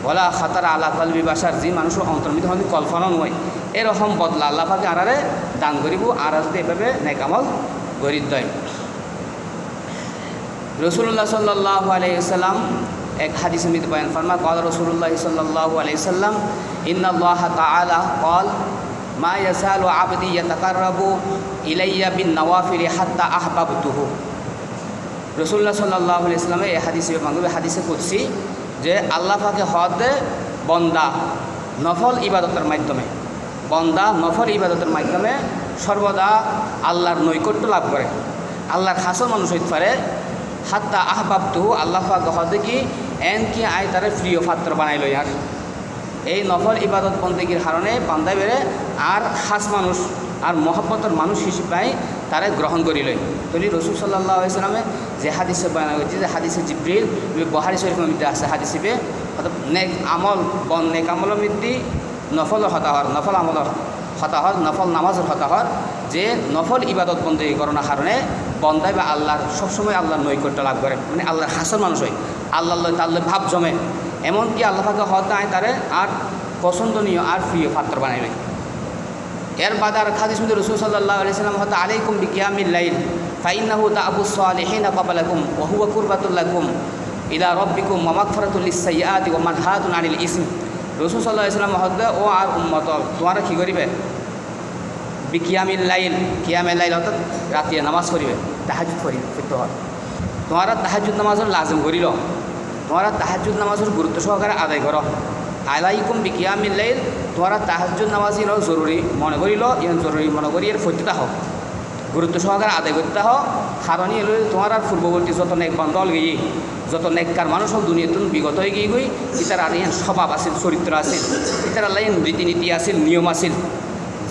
হলা খাতার আলা কলবি বাসার জিন মানুষের অন্তর্মিত হদিন কল্পনা নয় এরকম বদলা আল্লাহ পাকে আরারে দান করিব আর যদি এভাবে নেক আমল গরিব দেয়। রাসূলুল্লাহ সাল্লাল্লাহু আলাইহি ওয়াসাল্লাম এক হাদিসে মধ্যে বয়ান ফরমা ক্বাল রাসূলুল্লাহ সাল্লাল্লাহু আলাইহি ওয়াসাল্লাম ইন্নাল্লাহ তাআলা ক্বাল মা ইয়াসালু আবদি ইয়াতাকাররাবু ইলাইয়া বিন নওয়াফিল হাত্তা আহবাবতুহু। রাসূলুল্লাহ সাল্লাল্লাহু আলাইহি ওয়াসাল্লাম এই হাদিসে কুদসি যে আল্লাহ পাকে হদে বন্দা নফল ইবাদতের মাধ্যমে সর্বদা আল্লাহর নৈকট্য লাভ করে আল্লাহর খাসল মানুষ হইতে পারে হাত্তা আহবাবতুহু আল্লাহ পাক হদে কি এন কি আয় তারে প্রিয় পাত্র বানাই লই আর এই নফল ইবাদত বন্দেগীর কারণে বান্দা বেড়ে আর খাস মানুষ আর মহব্বতের মানুষ হিসেবে তারা গ্রহণ করিল। তলি রাসূল সাল্লাল্লাহু আলাইহি ওয়াসাল্লামে যে হাদিসে বয়ান হয়েছে যে হাদিসে জিবরিল বুখারী শরীফের মধ্যে আছে হাদিসে নেক আমলের মধ্যে নফল হতাহর নফল নামাজের হতাহর যে নফল ইবাদত বন্দেগী করার কারণে বন্দায় বা আল্লাহর সবসময় আল্লাহর নৈকট্য লাভ করে মানে আল্লাহর হাসর মানুষ হয় আল্লাহ তাল্লাহ ভাব জমে এমনকি আল্লাহ পাকে হদ নাই তারে আর পছন্দনীয় আর প্রিয় পাত্র বানাইবে। এর বাদে আর হাদিস মধ্যে রাসূল সাল্লাল্লাহু আলাইহি ওয়াসাল্লাম হয়তো আলাইকুম বিকিয়ামিল লাইল ফাইন্নাহু তা'বুস সালিহিনা ক্বাবলাকুম ওয়া হুয়া কুরবাতুল লাকুম ইলা রাব্বিকুম ওয়া মাগফিরাতুল লিস-সাইয়্যাতি ওয়া মানহাতুন আনিল ইসম। রাসূল সাল্লাল্লাহু আলাইহি ওয়াসাল্লাম হয়তো ও আর উম্মত তোমরা কি করিবে বিকিয়ামিল লাইল, কিয়ামে লাইল অর্থাৎ রাতে নামাজ পড়িবে, তাহাজ্জুদ পড়তে হয়। তোমরা তাহাজ্জুদ নামাজের লাজিম করিল, তোমরা তাহাজ্জুদ নামাজের গুরুত্ব সহকারে আদায় করো। আলাইকুম বিকিয়ামিল লাইল, তোমরা তাহাজ্জুদ নামাজই জরুরি মনে করিল, ইন জরুরি মনে করি এর ফত্যতা হোক, গুরুত্ব সহকারে আদায় করতে হোক। কারণই হলো তোমার পূর্ববর্তী যত নেক বন্ধল গিয়ে যত নেককার মানুষ হোক দুনিয়াতুন বিগত হয়ে গিয়ে গই ইতার আর ইন স্বভাব আছিল, চরিত্র আছিল, ইতার আল্লাহ রীতিনীতি আছিল, নিয়ম আছিল।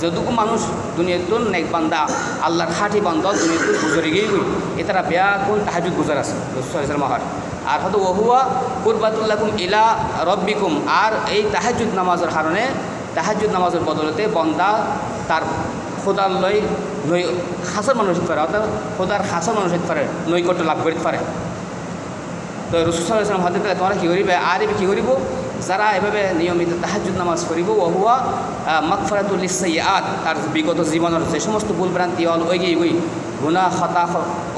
যতটুকু মানুষ দুনিয়াতুন নেক বান্দা আল্লাহর খাঁটি বান্দা দুনিয়াতুন গুজরে গিয়ে গই এতারা বেয়া কোন তাহাজ্জুদ গুজার আছে রাসূল মাহার আর হয়তো ওহুয়া কুরবাতুল লাকুম ইলা রব্বিকুম। আর এই তাহাজ্জুদ নামাজের কারণে তাহাজ্জুদ নামাজের বদলতে বন্দা তার খোদার লই খাসর মানুষ হতে পারে, অর্থাৎ খোদার খাসর মানুষ হতে পারে, নৈকট্য লাভ করতে পারে। তো রাসূল সাল্লাল্লাহু আলাইহি ওয়াসাল্লাম হাতে তোমরা কী করিবে আর কী করিব যারা এভাবে নিয়মিত তাহাজ্জুদ নামাজ পড়িব ওহুয়া মাগফিরাতুল লিস-সাইয়্যাত, তার বিগত জীবনের যে সমস্ত ভুলভ্রান্তি হল ওই গিয়ে গই গুনাহ খাতা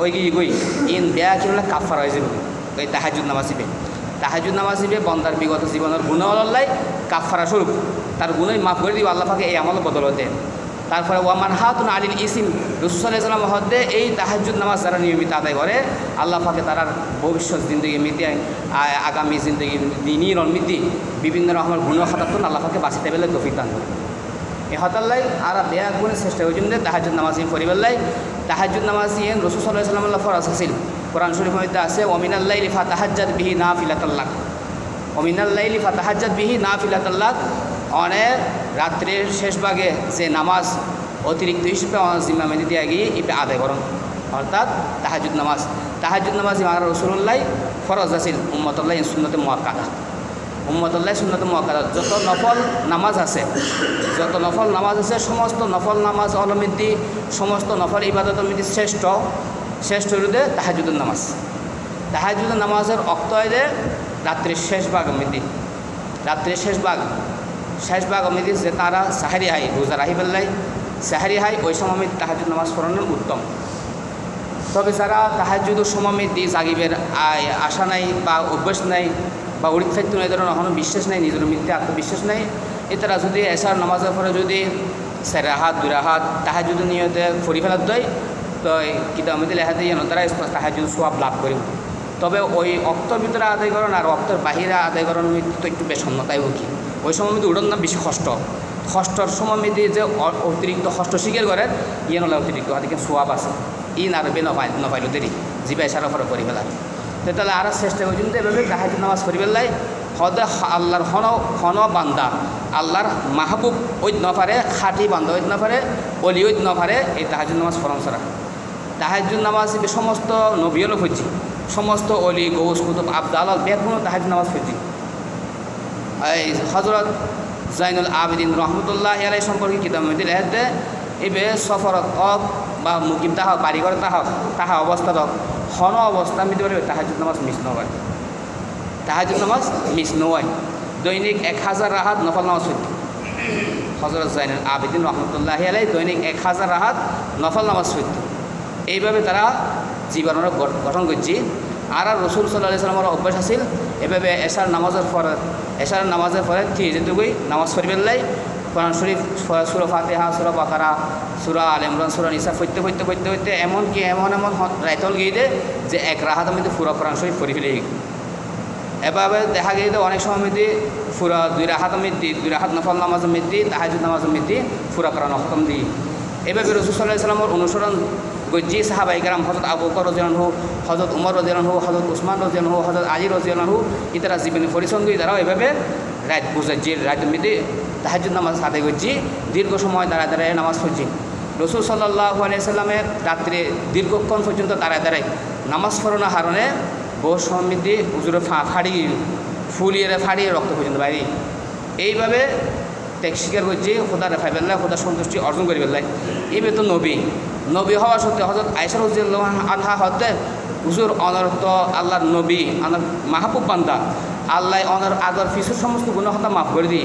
ওই গিয়ে গই ইন বেয়া কি হলে কাফারা হয়ে যাবে। ওই তাহাজ্জুদ নামাজিবে তাহাজ্জুদ নামাজিবে বন্দার বিগত জীবনের গুনাহ হল্লাই কাফারা স্বরূপ তার গুনাহ মাফ করে দিব আল্লাহ পাকে এই আমল বদলতে। তারপরে ওয়া মানহাতুন আনিল ইসম, রাসূল সাল্লাল্লাহু আলাইহি ওয়াসাল্লাম হদ্দে এই তাহাজ্জুদ নামাজ যারা নিয়মিত আদায় করে আল্লাহ পাকে তার ভবিষ্যৎ জিন্দগি মিতে আগামী জিন্দগি দিনই রণমিতি বিভিন্ন রকমের গুনাহ খাতাতুন আল্লাহ পাকে বাঁচিতে পেলে তৌফিক দান করে। এই হতাল্লাই আর বেয়া গুণের চেষ্টা হয়েছেন যে তাহাজ্জুদ নামাজ পড়িবেলাই। তাহাজ্জুদ নামাজ রাসূল সাল্লাল্লাহু আলাইহি ওয়াসাল্লাম ফরজ আছিল। কোরআন শরীফের মধ্যে আছে ওয়ামিনাল লাইলি ফাতাহাজ্জাদ বিহি নাফিলাতাল লাক, ওয়ামিনাল লাইলি ফাতাহাজ্জাদ বিহি নাফিলাতাল লাক। অনেক রাত্রের শেষ ভাগে যে নামাজ অতিরিক্ত হিসেবে জিম্মামেদি দিয়ে গিয়ে এটা আদায় করুন, অর্থাৎ তাহাজ্জুদ নামাজ। তাহাজ্জুদ নামাজ ইমাম রাসূলুল্লাহ ফরজ আছিল, উম্মতুল্লাহ সুন্নতে মুআক্কাদা, উম্মতুল্লাহ সুন্নতে মুআক্কাদা। যত নফল নামাজ আছে সমস্ত নফল নামাজ অলমিদ্দি সমস্ত নফল ইবাদতের মধ্যে শ্রেষ্ঠ হইলে তাহাজ্জুদের নামাজ। তাহাজ্জুদের নামাজের অক্ত হয় রাত্রির শেষ ভাগ মধ্যে, রাত্রির শেষ ভাগ মধ্যে যে তারা সাহারি হাই রোজা রাহি বেল্লাই সাহারি হাই ওই সময় তাহাজ্জুদ নামাজ পড়ানোর উত্তম। তবে যারা তাহাজ্জুদের সময় দিয়ে জাগিবের আশা নাই বা অভ্যাস নাই বা উড়িৎফাইত্য এই ধরনের এখনও বিশ্বাস নাই, নিজের মধ্যে আত্মবিশ্বাস নাই, এতারা যদি এশার নামাজের পরে যদি 4 রাকাত 2 রাকাত তাহাজ্জুদ নিয়তে পড়ি ফেলার দেয় তো কিতাবের মধ্যে লেখা দিয়ে তারা তাহাজ্জুদ সওয়াব লাভ করিব। তবে ওই অক্তর ভিতরে আদায় করেন আর অক্তর বাহিরে আদায় করার মধ্যে তো একটু বেসন্নতাই কি ওই সময় মধ্যে উড়ন না বেশি ষষ্ঠর সময় মধ্যে যে অতিরিক্ত ষষ্ঠ স্বীকার করেন ইয়ে নলে অতিরিক্ত হাতে সোয়াব আছে ই নারবে নপাইল দেরি জিবা এসার পরে পড়ি ফেলার। তাহলে আর চেষ্টা করছেন তো এভাবে তাহাজ্জুদ নামাজ পড়ি ফেললাই হদে আল্লাহর হন বান্দা আল্লাহর মাহবুব ঐত নপারে খাঁটি বান্দা ঐত নপারে অলি ঐত নপারে এই তাহাজ্জুদ নামাজ ফরম ছাড়া। তাহাজ্জুদ নামাজ সমস্ত নবীও ফুজি সমস্ত অলি গৌস কুতুব আবদাল বেগুনো তাহাজ্জুদ নামাজ ফুজি। এই হজরত জাইনুল আবেদিন রহমতুল্লাহ আলাইহি সম্পর্কে কিতাবের মধ্যে লেখা দেয় এবে সফরত হক বা মুকিম তাহ বাড়িঘর তাহা অবস্থা হোক হন অবস্থা মিতে পারে তাহাজ্জুদ নামাজ মিস নয়, তাহাজ্জুদ নামাজ মিস নয়। দৈনিক 1000 রাকাত নফল নামাজ পড়ত হজরত জাইনুল আবেদিন রহমতুল্লাহ আলাইহি দৈনিক 1000 রাকাত নফল নামাজ পড়ত। এইভাবে তারা জীবনের গঠন করছে। আর রাসূল সাল্লাল্লাহু আলাইহি ওয়াসাল্লামের অভ্যাস আছিল এভাবে এশার নামাজের পরে ঠিক যেটুকুই নামাজ পড়িবেলাই কোরআন শরীফ সূরা ফাতিহা সূরা বাকারা সূরা আল ইমরান সূরা নিসা পড়তে এমনকি এমন রাইতল গিয়ে দে যে 1 রাকাতের মধ্যে পুরো কোরআন শরীফ পড়ে ফেলে। এভাবে দেখা গিয়ে অনেক সময় মধ্যে পুরা 2 রাকাতের মধ্যে 2 রাকাত নফল নামাজের মধ্যে তাহাজ্জুদ নামাজের মধ্যে পুরা কোরআন খতম দিই। এভাবে রাসূল সাল্লাল্লাহু আলাইহি ওয়াসাল্লামের অনুসরণ গজ্জি সাহাবায়ে কেরাম হযরত আবু বকর রাদিয়াল্লাহু আনহু, হযরত উমর রাদিয়াল্লাহু আনহু, হযরত উসমান রাদিয়াল্লাহু আনহু, হযরত আলী রাদিয়াল্লাহু আনহু ইতারা জীবনে পরিসঙ্গী তারাও এভাবে রাত বুঝাচ্ছি রাতের মধ্যে তাহাজ্জুদ নামাজ আদায় করছি, দীর্ঘ সময় দাঁড়ায় নামাজ পড়ছি। রাসূল সাল্লাল্লাহু আলাইহি ওয়াসাল্লামের রাত্রে দীর্ঘক্ষণ পর্যন্ত দাঁড়ায় নামাজ পড়ানোর কারণে বহু সমৃদ্ধি হুজুরে ফুলিয়ে রক্ত পর্যন্ত বাইরে। এইভাবে ত্যাগ স্বীকার করছি খোদা রেফাই বেল্লাই খোদার সন্তুষ্টি অর্জন করি বেল্লাই। এইভাবে তো নবী হওয়া সত্ত্বে হযরত আয়েশা রাদিয়াল্লাহু আনহা হতে হুজুর অনর্থ আল্লাহর নবী আল্লাহর মাহবুব বান্দা আল্লাহ অনর আদর ফিসুর সমস্ত গুনাহ মাফ করে দিই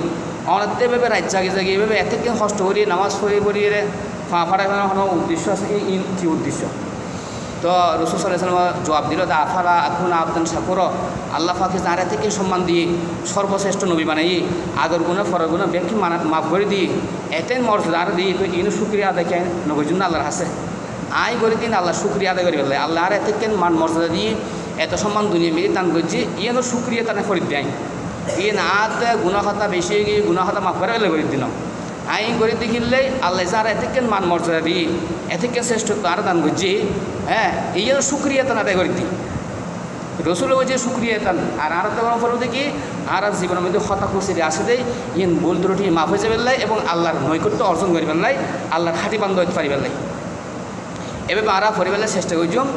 অনেকতে এভাবে রাত জাগি জাগি এভাবে এত কেন কষ্ট করি নামাজ পড়ি পড়ি রে ফাড়া কোনো উদ্দেশ্য আছে এই কি উদ্দেশ্য তো রসুল সাল্লাল্লাহু আলাইহি ওয়াসাল্লাম জবাব দিল দা আফালা আকুনা আবদান শাকুরা আল্লাহ পাকে তারা থেকে সম্মান দিয়ে সর্বশ্রেষ্ঠ নবী বানাই আগর গুণা ফরর গুণা ব্যক্তি মাফ করে দিই এতেন মর্যাদা আর দিই তো ইনু শুক্রিয়া আদায় কেন নবীর জন্য আল্লাহর হাসে আই করে দিন আল্লাহ শুক্রিয়া আদায় করি বললে আল্লাহ আর এতে কেন মান মর্যাদা দিয়ে এত সম্মান দুনিয়া মিলে তান করছি ইয়েনও শুক্রিয়া তানে ফরিদ দেয় ইয়ে না গুণা খাতা বেশি গিয়ে গুণা খাতা মাফ করে গেলে করে দিন আইন করে দেখিলে আল্লাহ যার এতে কেন মান মর্যাদা দিই এতে কেন শ্রেষ্ঠত্ব আর দান করছি হ্যাঁ এই জন্য শুক্রিয়া তান আদায় করে দিই রসুল যে শুক্রিয়া তান আর তো গরম ফল দেখি আর জীবনের মধ্যে হতা খুশি আসে দেয় ইন ভুল ত্রুটি মাফ হয়ে যাবে এবং আল্লাহর নৈকট্য অর্জন করি পেলাই আল্লাহর খাঁটি বান্ধব হতে পারি পেলাই এভাবে আরা পরিবেলার চেষ্টা করছুম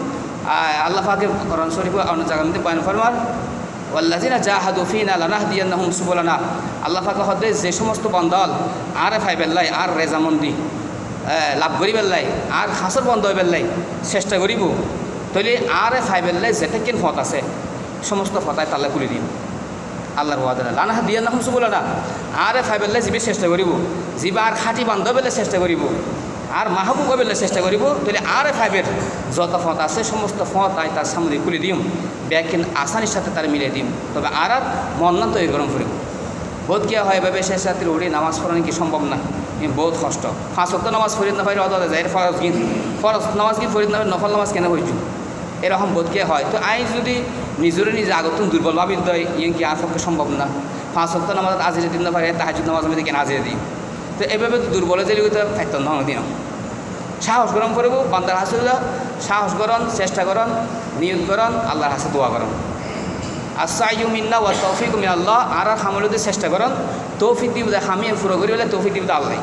আল্লাহ পাকে কোরআন শরীফ অন্য জায়গার মধ্যে বয়ান ফরমান ওয়াল্লাযিনা জাহাদু ফিনা লানাহদিয়ান্নাহুম সুবুলানা আল্লাহ পাকে হদে যে সমস্ত বন্দল আর ফাইবেল্লাই আর রেজামন্দি লাভ করি পেলাই আর খাসর বন্ধ হয়ে পেলাই চেষ্টা করিব তাহলে আর ফাইবেল্লাই যেটা কেন ফত আছে সমস্ত ফতায় তাল্লা খুলে দিন আল্লাহর ওয়াদা লানাহদিয়ান্নাহুম সুবুলানা আর ফাইবেল্লাই যিবে চেষ্টা করিব যিবা আর খাঁটি বান্ধ পেলে চেষ্টা করিব আর মাহবুব হবেলে চেষ্টা করিব তাহলে আর ফাইবের যত ফত আছে সমস্ত ফত আয় তার সামনে খুলে দিম ব্যাকিন আসানির সাথে তার মিলে দিম তবে আর মন না তৈরি গরম করিব বোধ কিয়া হয় এভাবে শেষ রাত্রে উঠে নামাজ পড়ানো কি সম্ভব না বহুত কষ্ট 5 ওয়াক্ত নামাজ ফরিদ না পাইলে অত যায় ফরজ নামাজ কি ফরিদ না নফল নামাজ কেন হয়েছু এরকম বোধ কিয়া হয় তো আই যদি নিজে আগতন দুর্বল ভাবিত দেয় ইয়ে কি আর পক্ষে সম্ভব না 5 ওয়াক্ত নামাজ আজিরে দিন না পারে তাহাজ্জুদ নামাজ মধ্যে কেন আজিরে দিই তো এভাবে দুর্বলে জেলে থাকত না দিন সাহস গরম করব বান্দার হাসে সাহস করন চেষ্টা করন নিয়ত করন আল্লাহর হাসে দোয়া করন আসাইউ মিন্না ওয়া তৌফিক মিন আল্লাহ আর হামলতে চেষ্টা করন তৌফিক দিব আমি পুরো করি বলে তৌফিক দিব আল্লাহ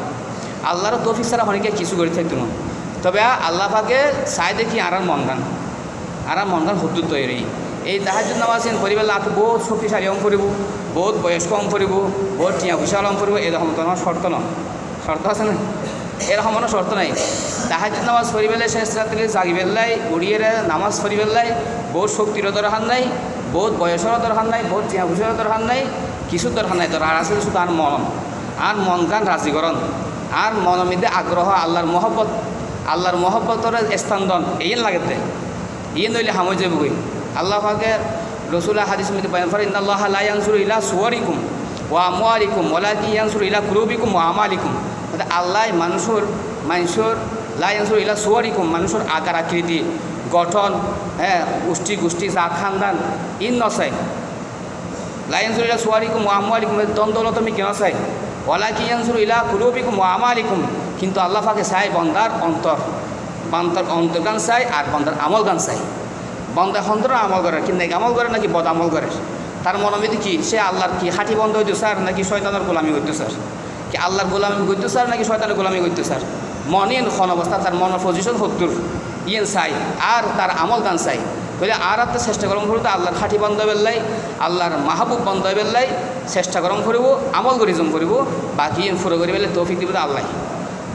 আল্লাহর তৌফিক ছাড়া অনেকে কিছু করে থাকতো না তবে আল্লাহ পাকে চাই দেখি আর মন গান হুদ্দুর তৈরি এই তাহাজ্জুদ নামাজ পরিবার আপনি বহুত শক্তিশালী অম করিব বহুত বয়স্ক অম করিব বহুত টিয়া বিশাল অম করিব এরকম তো আমার শর্ত না শর্ত আছে না এরকম কোনো শর্ত নাই তাহাজ্জুদ নামাজ পড়ি পেলে শেষ রাত্রে জাগি পেলাই উড়িয়ে নামাজ পড়ি পেলাই বহুত শক্তির দরকার নাই বহুত বয়সের দরকার নাই বহুত টিয়া বিশালের দরকার নাই কিছুর দরকার নাই দরকার আছে শুধু আর মন গান রাজিকরণ আর মনের মধ্যে আগ্রহ আল্লাহর মহব্বতের স্থান দন এই লাগে দেয় ইয়ে নইলে হামই যাবই আল্লাহ পাকে রসুল্লাহ হাদিস মধ্যে বয়ান করেন ইন্নাল্লাহা লা ইয়ানজুরু ইলা সুওয়ারিকুম ওয়া আমওয়ালিকুম ওয়ালাকিন ইয়ানজুরু ইলা কুলুবিকুম ওয়া আমালিকুম মানে আল্লাহ মানুষের লা ইয়ানজুরু ইলা সুওয়ারিকুম মানুষের আকার আকৃতি গঠন হ্যাঁ গোষ্ঠী জাত খানদান ইন নচাই লা ইয়ানজুরু ইলা সুওয়ারিকুম ওয়া আমওয়ালিকুম দ্বন্দ্বলত আমি কেন চাই ওয়ালাকিন ইয়ানজুরু ইলা কুলুবিকুম ওয়া আমালিকুম কিন্তু আল্লাহ পাকে চাই বান্দার অন্তর গান চাই আর বান্দার আমল গান চাই বন্দা হন্তর আমল করে কিন্তু আমল করে নাকি বদ আমল করে তার মনোমিতি কি সে আল্লাহর কি হাঁটি বন্ধ হইতে স্যার নাকি শয়তানের গোলামি করতে স্যার কি আল্লাহর গোলামি করতে স্যার নাকি শয়তানের গোলামি করতে স্যার মনে খন অবস্থা তার মনের পজিশন হত্তর ইয়েন চাই আর তার আমল গান চাই বলে আর একটা চেষ্টা গরম করব আল্লাহর খাঁটি বন্ধ বেল্লাই আল্লাহর মাহবুব বন্ধ বেল্লাই চেষ্টা গরম করব আমল করে জম করব বাকি ফুরো করে বেলে তৌফিক দিব আল্লাহ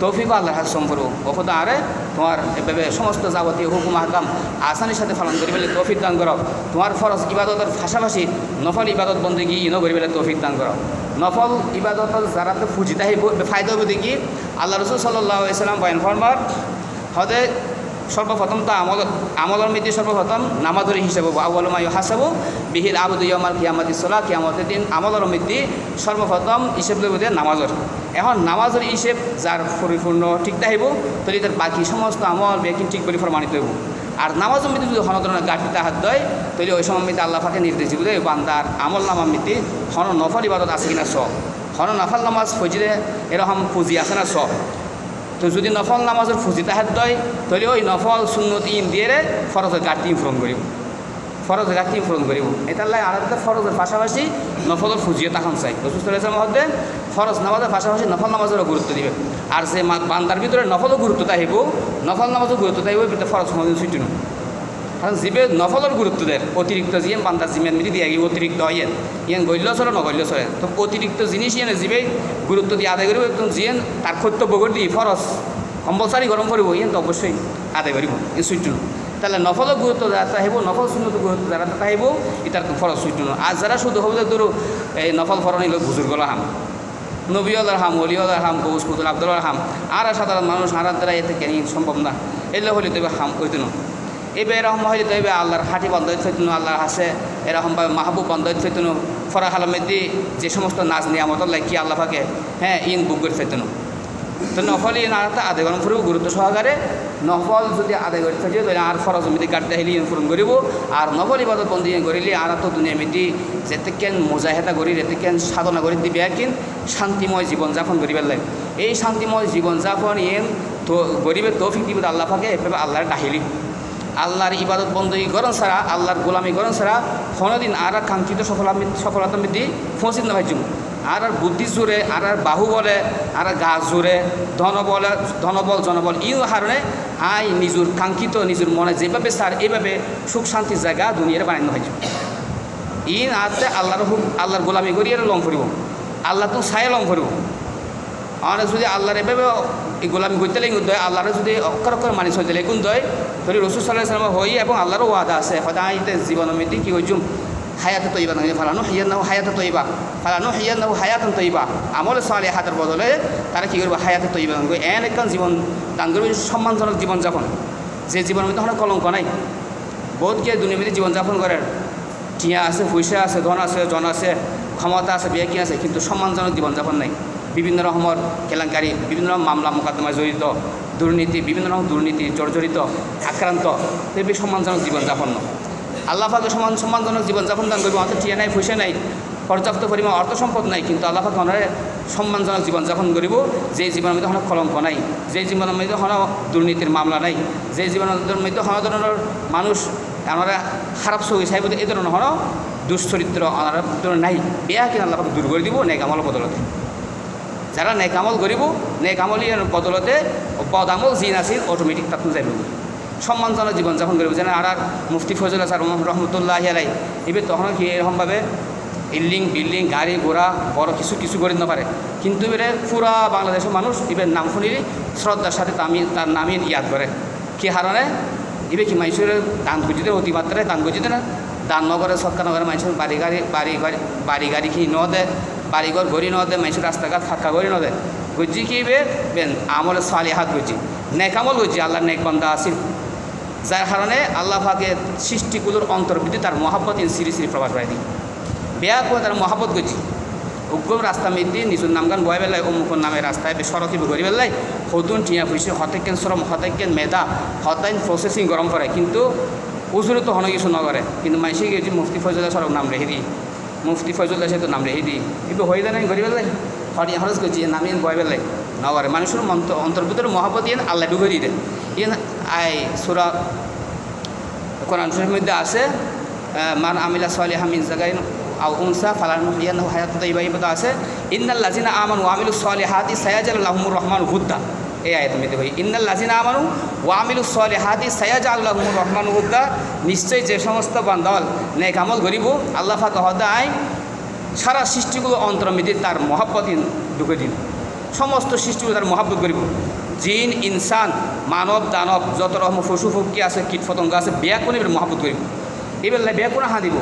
তৌফিক আল্লাহর হাত সম করবো ওখদ আরে তোমার এভাবে সমস্ত যাবতীয় হুকুম হাকাম আসানির সাথে পালন করি বেলে তৌফিক দান করো তোমার ফরজ ইবাদতের পাশাপাশি নফল ইবাদত বন্দেগী ইনো করি বেলে তৌফিক দান করো নফল ইবাদত যারা তো ফুজিতে আহিব ফায়দা হবে দেখি আল্লাহ রসুল সাল্লাল্লাহু আলাইহি ওয়াসাল্লাম বয়ান ফরমার হদে সর্বপ্রথম তো আমলের মধ্যে সর্বপ্রথম নামাজের হিসাব আউয়ালু মা ইউহাসাবু বিহিল আবদু ইয়াউমাল কিয়ামাতিস সালাহ কিয়ামতের দিন আমলের মধ্যে সর্বপ্রথম হিসেব লইব যে নামাজের এখন নামাজের হিসেব যার পরিপূর্ণ ঠিক থাকিব তাহলে তার বাকি সমস্ত আমল বেকিং ঠিক করে প্রমাণিত হইব আর নামাজের মধ্যে যদি কোনো ধরনের গাফিলতি হাত দেয় তাহলে ওই সময় মধ্যে আল্লাহ পাকে নির্দেশ দিব যে বান্দার আমল নামার মধ্যে হন নফল ইবাদত আছে কিনা সব হন নফল নামাজ ফজিলে এরকম পুঁজি আছে না সব তো যদি নফল নামাজের ফুজিতে হাত দেয় তাহলে ওই নফল সুন্নত ইন দিয়ে ফরজের ঘাটতি পূরণ করিব এটার লাই আর একটা ফরজের পাশাপাশি নফলের ফুজিয়ে তখন চাই রসুল মধ্যে ফরজ নামাজের পাশাপাশি নফল নামাজেরও গুরুত্ব দিবে আর যে বান্দার ভিতরে নফলও গুরুত্ব থাকিব নফল নামাজও গুরুত্ব থাকিব কিন্তু ফরজ সমাজে ছুটি নো কারণ জিবে নফলের গুরুত্ব দেয় অতিরিক্ত জিয়েন বান্দার জিমেন মিলি দিয়ে অতিরিক্ত ইয়েন ইয়েন গল্য চলে নগল্য চলে তো অতিরিক্ত জিনিস ইয়েন জিবে গুরুত্ব দিয়ে আদায় করিব একদম জিয়েন তার কর্তব্য করে দিয়ে ফরজ কম্পালসারি গরম করব ইয়েন তো অবশ্যই আদায় করিব এই ছুটি নো তাহলে নফলের গুরুত্ব যারা আহিব নফল শূন্যত গুরুত্ব যারা আহিব এটার ফরজ ছুটি নো আর যারা শুধু হবে ধরো এই নফল ফরণ এগুলো বুজুর্গ হাম নবীওয়ালার হাম অলিওয়ালার হাম গৌস কুতুল আব্দুল্লার হাম আর সাধারণ মানুষ হারার দ্বারা এতে কেন সম্ভব না এলে হলে তবে হাম হইতো না এবার এরকম হইলে তবে আল্লাহর হাঁটি বন্ধ হইতে হইতো আল্লাহর হাসে এরকমভাবে মাহবুব বন্ধ হইতে হইতো ফরাহ আলমেদি যে সমস্ত নাচ নিয়ামত কি আল্লাহ পাকে হ্যাঁ ইন বুক করে ফেলতো না তো নফল ইন আর আদায় করার ফুরব গুরুত্ব সহকারে নফল যদি আদায় করে থাকে তাহলে আর ফরজ মিতি কাটতে হলে ইন পূরণ করিব আর নফল ইবাদত বন্দি করিলে আর তো দুনিয়া মিতি যেতে কেন মোজাহেদা করি যেতে কেন সাধনা করে দিবে কিন শান্তিময় জীবনযাপন করিবার লাগে এই শান্তিময় জীবনযাপন ইন তো গরিবের তৌফিক দিব আল্লাহ পাকে এভাবে আল্লাহর ডাহিলি আল্লাহর ইবাদত বন্দী করণ ছাড়া আল্লাহর গোলামি করণ ছাড়া কোনোদিন আর কাঙ্ক্ষিত সফলতা মিতি পৌঁছিত না ভাইজুম আর বুদ্ধি জোরে আর বাহু বলে আর গা জোরে ধনবল জনবল এই কারণে আই নিজের কাঙ্ক্ষিত নিজের মনে যেভাবে স্যার এইভাবে সুখ শান্তির জায়গা দুনিয়ার বানানো হয়েছে ইন আতে আল্লাহর গোলামি করি আর লং ফুরিব আল্লাহ তো ছায়া লং ফুরিব আর যদি আল্লাহর এভাবে এই গোলামি করতে লাগে দয় আল্লাহর যদি অক্ষর অক্ষর মানি চলতে লাগে কোন দয় ধরি রসুল সাল্লাহ সাল্লাম হই এবং আল্লাহরও ওয়াদা আছে সদায় জীবন মিতি কি হইজুম হায়াতে তৈবা না ফালানো হিয়ান নাও হায়াতে তৈবা ফালানো হিয়ান নাও হায়াতন তৈবা আমলে সালে হাতের বদলে তারা কী করবো হায়াতে তৈবা এন একখান জীবন দান করবে সম্মানজনক জীবনযাপন যে জীবনের মধ্যে কোনো কলঙ্ক নাই বহুত গিয়ে দুনিয়ার মধ্যে জীবনযাপন করেন টিয়া আছে পয়সা আছে ধন আছে জন আছে ক্ষমতা আছে বিয়ে কি আছে কিন্তু সম্মানজনক জীবনযাপন নাই বিভিন্ন রকমের কেলেঙ্কারি বিভিন্ন রকম মামলা মোকদ্দমায় জড়িত দুর্নীতি বিভিন্ন রকম দুর্নীতি জর্জরিত আক্রান্ত তেমনি সম্মানজনক জীবনযাপন আল্লাহ পাকে সম্মানজনক জীবনযাপন দান করবে অর্থাৎ টিয়া নাই পয়সা নাই পর্যাপ্ত পরিমাণ অর্থ সম্পদ নাই কিন্তু আল্লাহ পাকে ওনারা সম্মানজনক জীবনযাপন করিব যে জীবনের মধ্যে কোনো কলঙ্ক নাই যে জীবনের মধ্যে কোনো দুর্নীতির মামলা নাই যে জীবনের মধ্যে কোনো ধরনের মানুষ ওনারা খারাপ চোখে চাইব এই ধরনের কোনো দুশ্চরিত্র ওনারা নাই বেয়া কিনা আল্লাহ পাকে দূর করে দিব নেক আমলের বদলতে যারা নেক আমল করিব নেক আমলের বদলতে বদ আমল জিন আছে অটোমেটিক তাত যাইব সম্মানজনক জীবনযাপন করিব যেন আর মুফতি ফজল আসার রহমতুল্লাহ আলাই এবার তখন কি এরকমভাবে বিল্ডিং গাড়ি ঘোড়া বড় কিছু করে না পারে কিন্তু এবারে পুরা বাংলাদেশের মানুষ এবার নাম শুনিলে শ্রদ্ধার সাথে তার নামই ইয়াদ করে কি হারণে এবার কি মানুষের দান গুজিতে অতিমাত্রায় দান গুজিতে না দান নগরে সৎকার নগরে মানুষের বাড়ি গাড়ি কি ন দেয় বাড়িঘর গড়ি ন দেয় মানুষের রাস্তাঘাট ফাঁকা গড়ি ন দেয় গুজি কি বেন আমলে সালি হাত গুজি নেক আমল গুজি আল্লাহর নেক বান্দা আসিল যার কারণে আল্লাহ পাকের সৃষ্টিগুলোর অন্তর্বৃত্তি তার মহাব্বত শ্রী শ্রী প্রকাশ পাই দিই বেয়া করে তার মহাব্বত করছি উগ্রম রাস্তা মিদি নিজের নামগান বয় বেলায় অমুকর নামে রাস্তায় সড়কি গড়ি বেলায় হতুন টিয়া ফুসি হতেকেন শ্রম হতেকেন মেধা হতাইন প্রসেসিং গরম করে কিন্তু উজুরে তো হন কিছু নগরে কিন্তু মাইসি গেছি মুফতি ফজল সড়ক নাম রেখে দিই মুফতি ফজল সে তো নাম রেখে দিই কিন্তু হয়ে যায় না গড়ি বেলায় হরিয়া হরজ করছি নামিয়ে বয় বেলায় নগরে মানুষের অন্তর্ভুতের মহাব্বত ইয়েন আল্লাহ ডুগরি দেন ইয়েন আই সুরা কোরআন শরীফের মধ্যে আছে মান আমিলা সালিহা মিন যাকারিন আও উনসা ফালানুহইয়ান্নাহু হায়াতান তাইয়্যিবাতান আছে ইন্নাল লাযিনা আমানু ওয়া আমিলুস সালিহাতি সায়াজআলু লাহুমুর রহমানু হুদ্দা এই আয়াতের মধ্যে হয় ইন্নাল লাযিনা আমানু ওয়া আমিলুস সালিহাতি সায়াজআলু লাহুমুর রহমানু হুদ্দা নিশ্চয় যে সমস্ত বান্দাল নেক আমল করিব আল্লাহ পাক হদায় সারা সৃষ্টিগুলো অন্তর্মধ্যে তার মহব্বত ঢুকে দিন সমস্ত সৃষ্টিগুলো তার মহব্বত করিব জিন ইনসান মানব দানব যত রকম পশু পক্ষী আছে কীট পতঙ্গ আছে বেয়া করে এবার মহব্বত করিব এবার বেয়া করে হাঁ দিব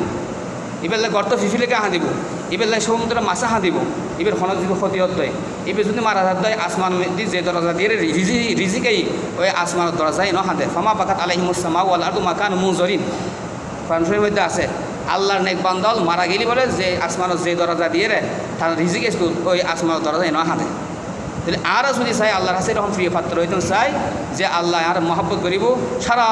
এবার গর্ত ফিফিলেকে হাঁ দিব এবার সমুদ্র মাছা হাঁ দিব এবার হন যদি ক্ষতি হতো এবার যদি মারা যাত আসমান যে দরজা দিয়ে রিজিকেই ওই আসমানের দরজায় ন হাঁদে ফামা বাকাত আলাইহিমুসসামা ওয়াল আরদু মাকান মুনজরিন কোরআনের মধ্যে আছে আল্লাহর নেক বান্দাল মারা গেলি বলে যে আসমানের যে দরজা দিয়ে রে তার রিজিক এসে ওই আসমানের দরজায় ন হাঁদে তাহলে আর যদি চাই আল্লাহর কাছে এরকম প্রিয় পাত্র হইতেন চাই যে আল্লাহ আর মহব্বত করিব সারা